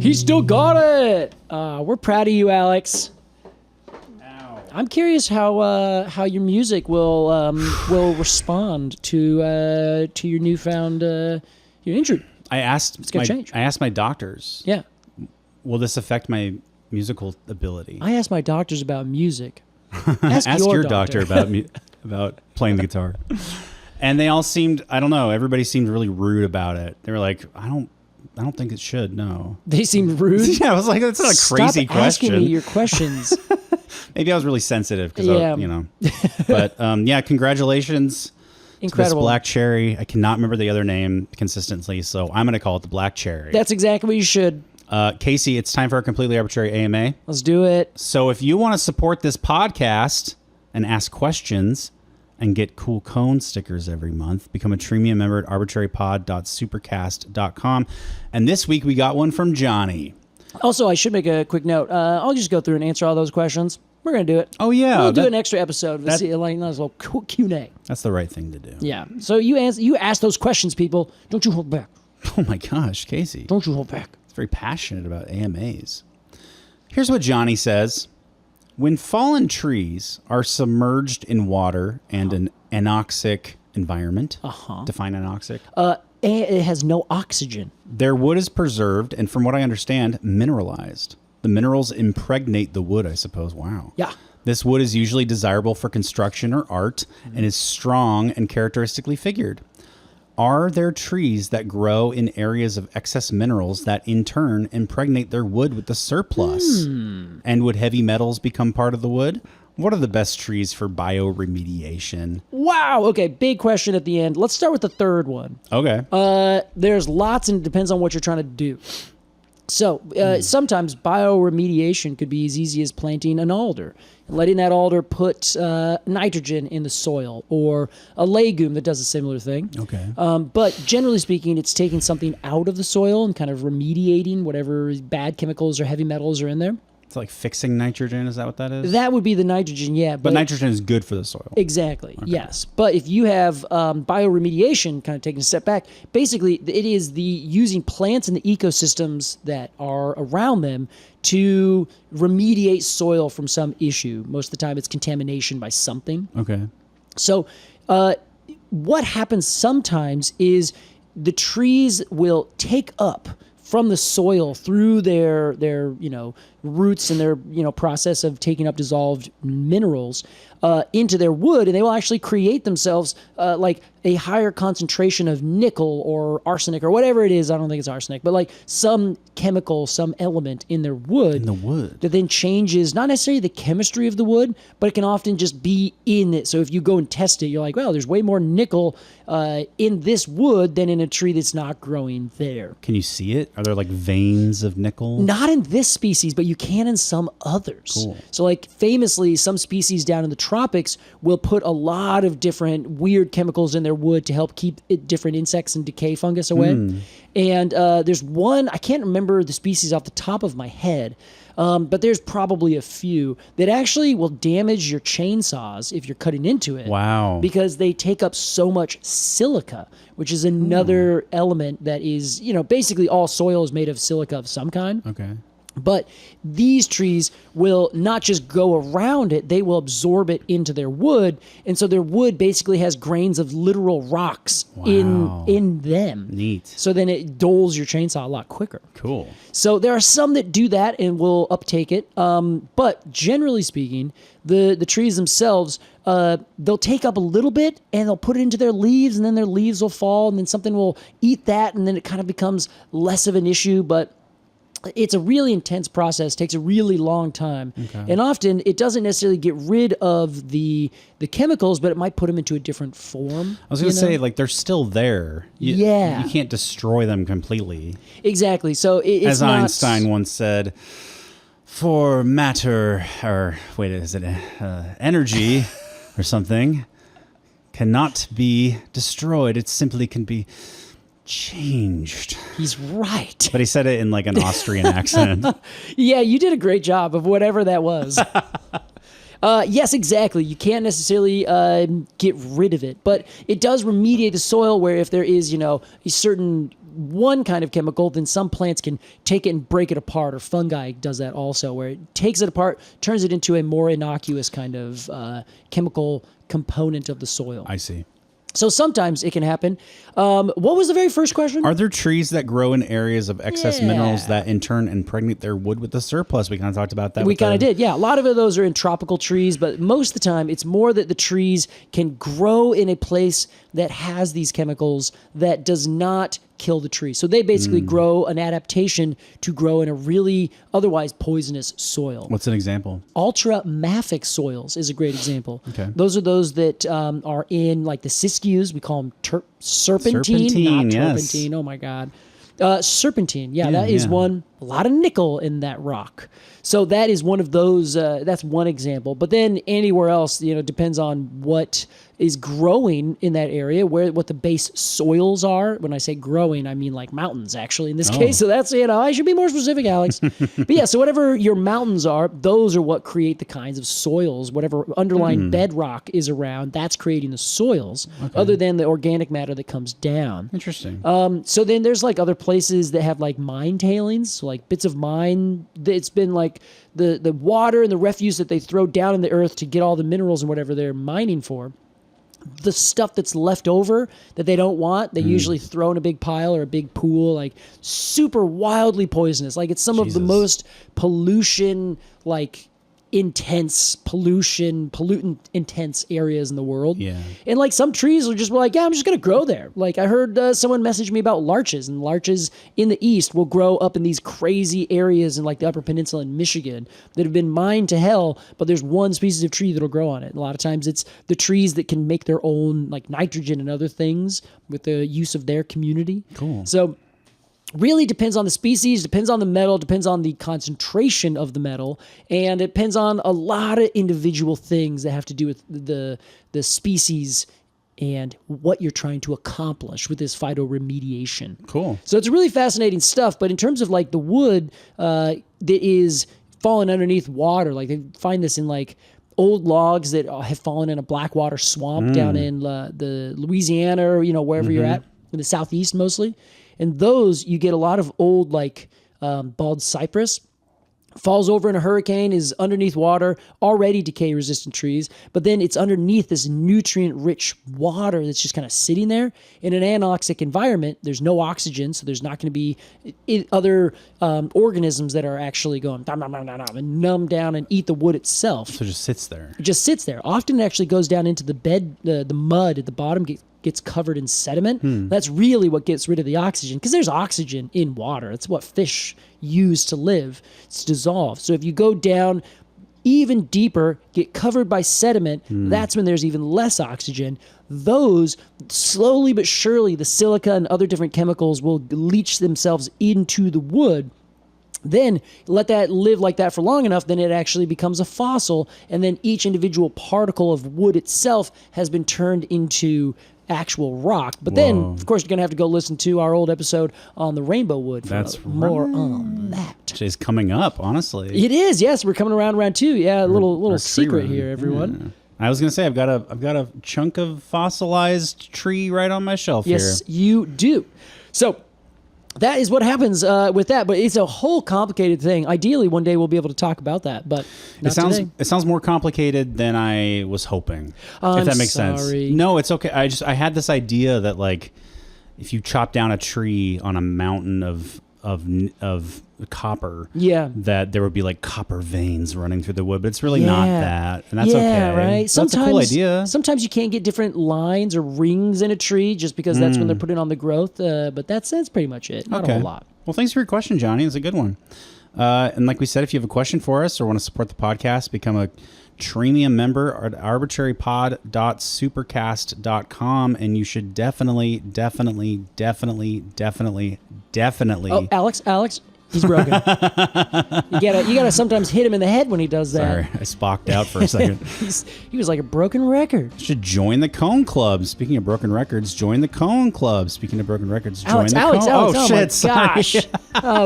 He still got it. We're proud of you, Alex. Ow. I'm curious how your music will respond to your newfound your injury. I asked my doctors. Yeah. Will this affect my musical ability? I asked my doctors about music. Ask your doctor about playing the guitar. And they all seemed, I don't know, everybody seemed really rude about it. They were like, I don't think it should, no. They seemed rude? Yeah, I was like, that's not a crazy Stop question. asking me your questions. Maybe I was really sensitive because, Yeah. But yeah, congratulations. Incredible. To this black cherry. I cannot remember the other name consistently, so I'm going to call it the black cherry. That's exactly what you should. Casey, it's time for our Completely Arbortrary AMA. Let's do it. So if you want to support this podcast and ask questions and get cool cone stickers every month, become a Treemium member at arbitrarypod.supercast.com. And this week we got one from Johnny. Also, I should make a quick note. I'll just go through and answer all those questions. We're going to do it. Oh, yeah. We'll do an extra episode. Let's see, like, nice little Q&A. That's the right thing to do. Yeah. So you ask those questions, people. Don't you hold back. Oh, my gosh, Casey. Don't you hold back. He's very passionate about AMAs. Here's what Johnny says. When fallen trees are submerged in water and an anoxic environment, define anoxic, It has no oxygen. their wood is preserved and, from what I understand, mineralized. The minerals impregnate the wood, I suppose. Wow. Yeah. This wood is usually desirable for construction or art and is strong and characteristically figured. Are there trees that grow in areas of excess minerals that in turn impregnate their wood with the surplus? And would heavy metals become part of the wood? What are the best trees for bioremediation? Wow. Okay, big question at the end. Let's start with the third one. Okay. There's lots, and it depends on what you're trying to do. So sometimes bioremediation could be as easy as planting an alder, letting that alder put nitrogen in the soil, or a legume that does a similar thing. Okay. But generally speaking, it's taking something out of the soil and kind of remediating whatever bad chemicals or heavy metals are in there. It's like fixing nitrogen. Is that what that is? That would be the nitrogen, yeah. But nitrogen is good for the soil. Exactly, yes. But if you have bioremediation, kind of taking a step back, basically it is the using plants and the ecosystems that are around them to remediate soil from some issue. Most of the time it's contamination by something. Okay. So what happens sometimes is the trees will take up from the soil through their roots and their process of taking up dissolved minerals into their wood, and they will actually create themselves like a higher concentration of nickel or arsenic or whatever it is. I don't think it's arsenic, but like some chemical, some element in their wood. In the wood. That then changes not necessarily the chemistry of the wood, but it can often just be in it. So if you go and test it, you're like, well, there's way more nickel in this wood than in a tree that's not growing there. Can you see it? Are there like veins of nickel? Not in this species, but you can in some others. Cool. So like famously, some species down in the tropics will put a lot of different weird chemicals in their wood to help keep different insects and decay fungus away. And there's one, I can't remember the species off the top of my head, but there's probably a few that actually will damage your chainsaws if you're cutting into it. Wow. Because they take up so much silica, which is another element that is, basically all soil is made of silica of some kind. Okay. But these trees will not just go around it, they will absorb it into their wood. And so their wood basically has grains of literal rocks in them. Neat. So then it dulls your chainsaw a lot quicker. Cool. So there are some that do that and will uptake it. But generally speaking, the trees themselves, they'll take up a little bit and they'll put it into their leaves, and then their leaves will fall, and then something will eat that, and then it kind of becomes less of an issue. But it's a really intense process, takes a really long time. Okay. And often it doesn't necessarily get rid of the chemicals, but it might put them into a different form. I was going to say, like, they're still there. You can't destroy them completely. Exactly. So it's as Einstein once said, for matter, or wait, is it energy or something, cannot be destroyed. It simply can be changed. He's right. But he said it in like an Austrian accent. Yeah, you did a great job of whatever that was. Yes, exactly. You can't necessarily get rid of it, but it does remediate the soil where if there is, a certain one kind of chemical, then some plants can take it and break it apart, or fungi does that also, where it takes it apart, turns it into a more innocuous kind of chemical component of the soil. I see. So sometimes it can happen. What was the very first question? Are there trees that grow in areas of excess minerals that in turn impregnate their wood with the surplus? We kind of talked about that. We kind of did, yeah. A lot of those are in tropical trees, but most of the time it's more that the trees can grow in a place that has these chemicals that does not kill the tree. So they basically grow an adaptation to grow in a really otherwise poisonous soil. What's an example? Ultramafic soils is a great example. Okay. Those are those that are in like the Siskiyous. We call them serpentine, not turpentine. Oh my God. Serpentine. Yeah, that is one. A lot of nickel in that rock. So that is one of those. That's one example. But then anywhere else, depends on what is growing in that area, what the base soils are. When I say growing, I mean like mountains, actually, in this case. So that's, I should be more specific, Alex. But yeah, so whatever your mountains are, those are what create the kinds of soils. Whatever underlying bedrock is around, that's creating the soils, other than the organic matter that comes down. Interesting. So then there's like other places that have like mine tailings, so like bits of mine. It's been like the water and the refuse that they throw down in the earth to get all the minerals and whatever they're mining for. The stuff that's left over that they don't want, they usually throw in a big pile or a big pool, like super wildly poisonous. Like it's some of the most pollution, like pollutant intense areas in the world. Yeah. And like some trees are just like, I'm just going to grow there. Like I heard someone message me about larches, and larches in the east will grow up in these crazy areas in like the Upper Peninsula in Michigan that have been mined to hell, but there's one species of tree that'll grow on it. A lot of times it's the trees that can make their own like nitrogen and other things with the use of their community. Cool. So really depends on the species, depends on the metal, depends on the concentration of the metal, and it depends on a lot of individual things that have to do with the species and what you're trying to accomplish with this phytoremediation. Cool. So it's really fascinating stuff, but in terms of like the wood that is falling underneath water, like they find this in like old logs that have fallen in a blackwater swamp down in the Louisiana or, wherever you're at, in the southeast mostly. And those, you get a lot of old, like, bald cypress, falls over in a hurricane, is underneath water, already decay-resistant trees, but then it's underneath this nutrient-rich water that's just kind of sitting there. In an anoxic environment, there's no oxygen, so there's not going to be other organisms that are actually going and numb down and eat the wood itself. So it just sits there. It just sits there. Often it actually goes down into the bed, the mud at the bottom gets covered in sediment. That's really what gets rid of the oxygen, because there's oxygen in water. It's what fish use to live. It's dissolved. So if you go down even deeper, get covered by sediment, that's when there's even less oxygen. Those, slowly but surely, the silica and other different chemicals will leach themselves into the wood. Then let that live like that for long enough, then it actually becomes a fossil, and then each individual particle of wood itself has been turned into actual rock. But then, of course, you're going to have to go listen to our old episode on the rainbow wood for more on that. Which is coming up, honestly. It is, yes. We're coming around round 2. Yeah, a little secret here, everyone. Yeah. I was gonna say I've got a chunk of fossilized tree right on my shelf here. Yes, you do. So that is what happens with that, but it's a whole complicated thing. Ideally, one day we'll be able to talk about that, but not today. It sounds more complicated than I was hoping. If that makes sense. No, it's okay. I had this idea that like if you chop down a tree on a mountain of copper, that there would be like copper veins running through the wood, but it's really not that, and that's okay. Right. Sometimes, that's a cool idea. Sometimes you can't get different lines or rings in a tree just because that's when they're putting on the growth. But that's pretty much it. Not a whole lot. Well, thanks for your question, Johnny. It's a good one. And like we said, if you have a question for us or want to support the podcast, become a Premium member at arbitrarypod.supercast.com, and you should definitely. Oh, Alex, he's broken. You gotta sometimes hit him in the head when he does that. Sorry, I spocked out for a second. He was like a broken record. You should join the Cone Club. Speaking of broken records, join the Cone Club. Speaking of broken records, join the Cone. Oh shit! Gosh.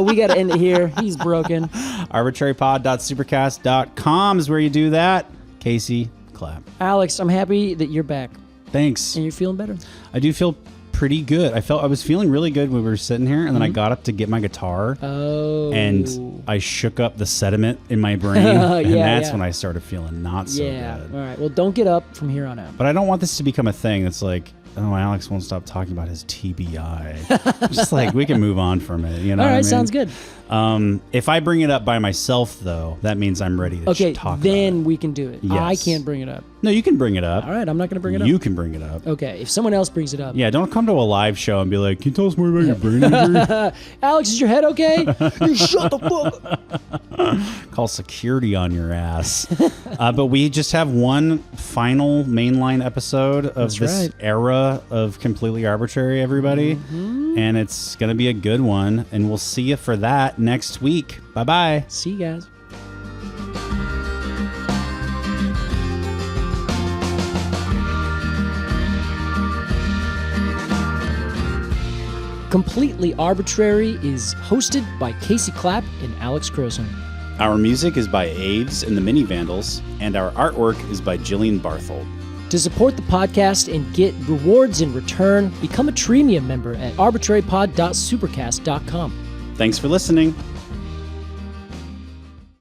We gotta end it here. He's broken. Arbitrarypod.supercast.com is where you do that. Casey, Clapp. Alex, I'm happy that you're back. Thanks. And you're feeling better. I do feel pretty good. I was feeling really good when we were sitting here, and then I got up to get my guitar. Oh. And I shook up the sediment in my brain, and that's when I started feling not so good. All right. Well, don't get up from here on out. But I don't want this to become a thing that's like, oh, Alex won't stop talking about his TBI. Just like, we can move on from it. You know all right, what I mean? Sounds good. If I bring it up by myself, though, that means I'm ready to talk about it. Then we can do it. Yes. I can't bring it up. No, you can bring it up. All right, I'm not going to bring it up. You can bring it up. Okay, if someone else brings it up. Yeah, don't come to a live show and be like, can you tell us more about your brain injury? Alex, is your head okay? You shut the fuck up. Call security on your ass. But we just have one final mainline episode of this era of Completely Arbitrary, everybody. Mm-hmm. And it's going to be a good one. And we'll see you for that next week. Bye-bye. See you guys. Completely Arbitrary is hosted by Casey Clapp and Alex Crowson. Our music is by Aves and the Mini Vandals, and our artwork is by Jillian Barthold. To support the podcast and get rewards in return, become a Premium member at arbitrarypod.supercast.com. Thanks for listening.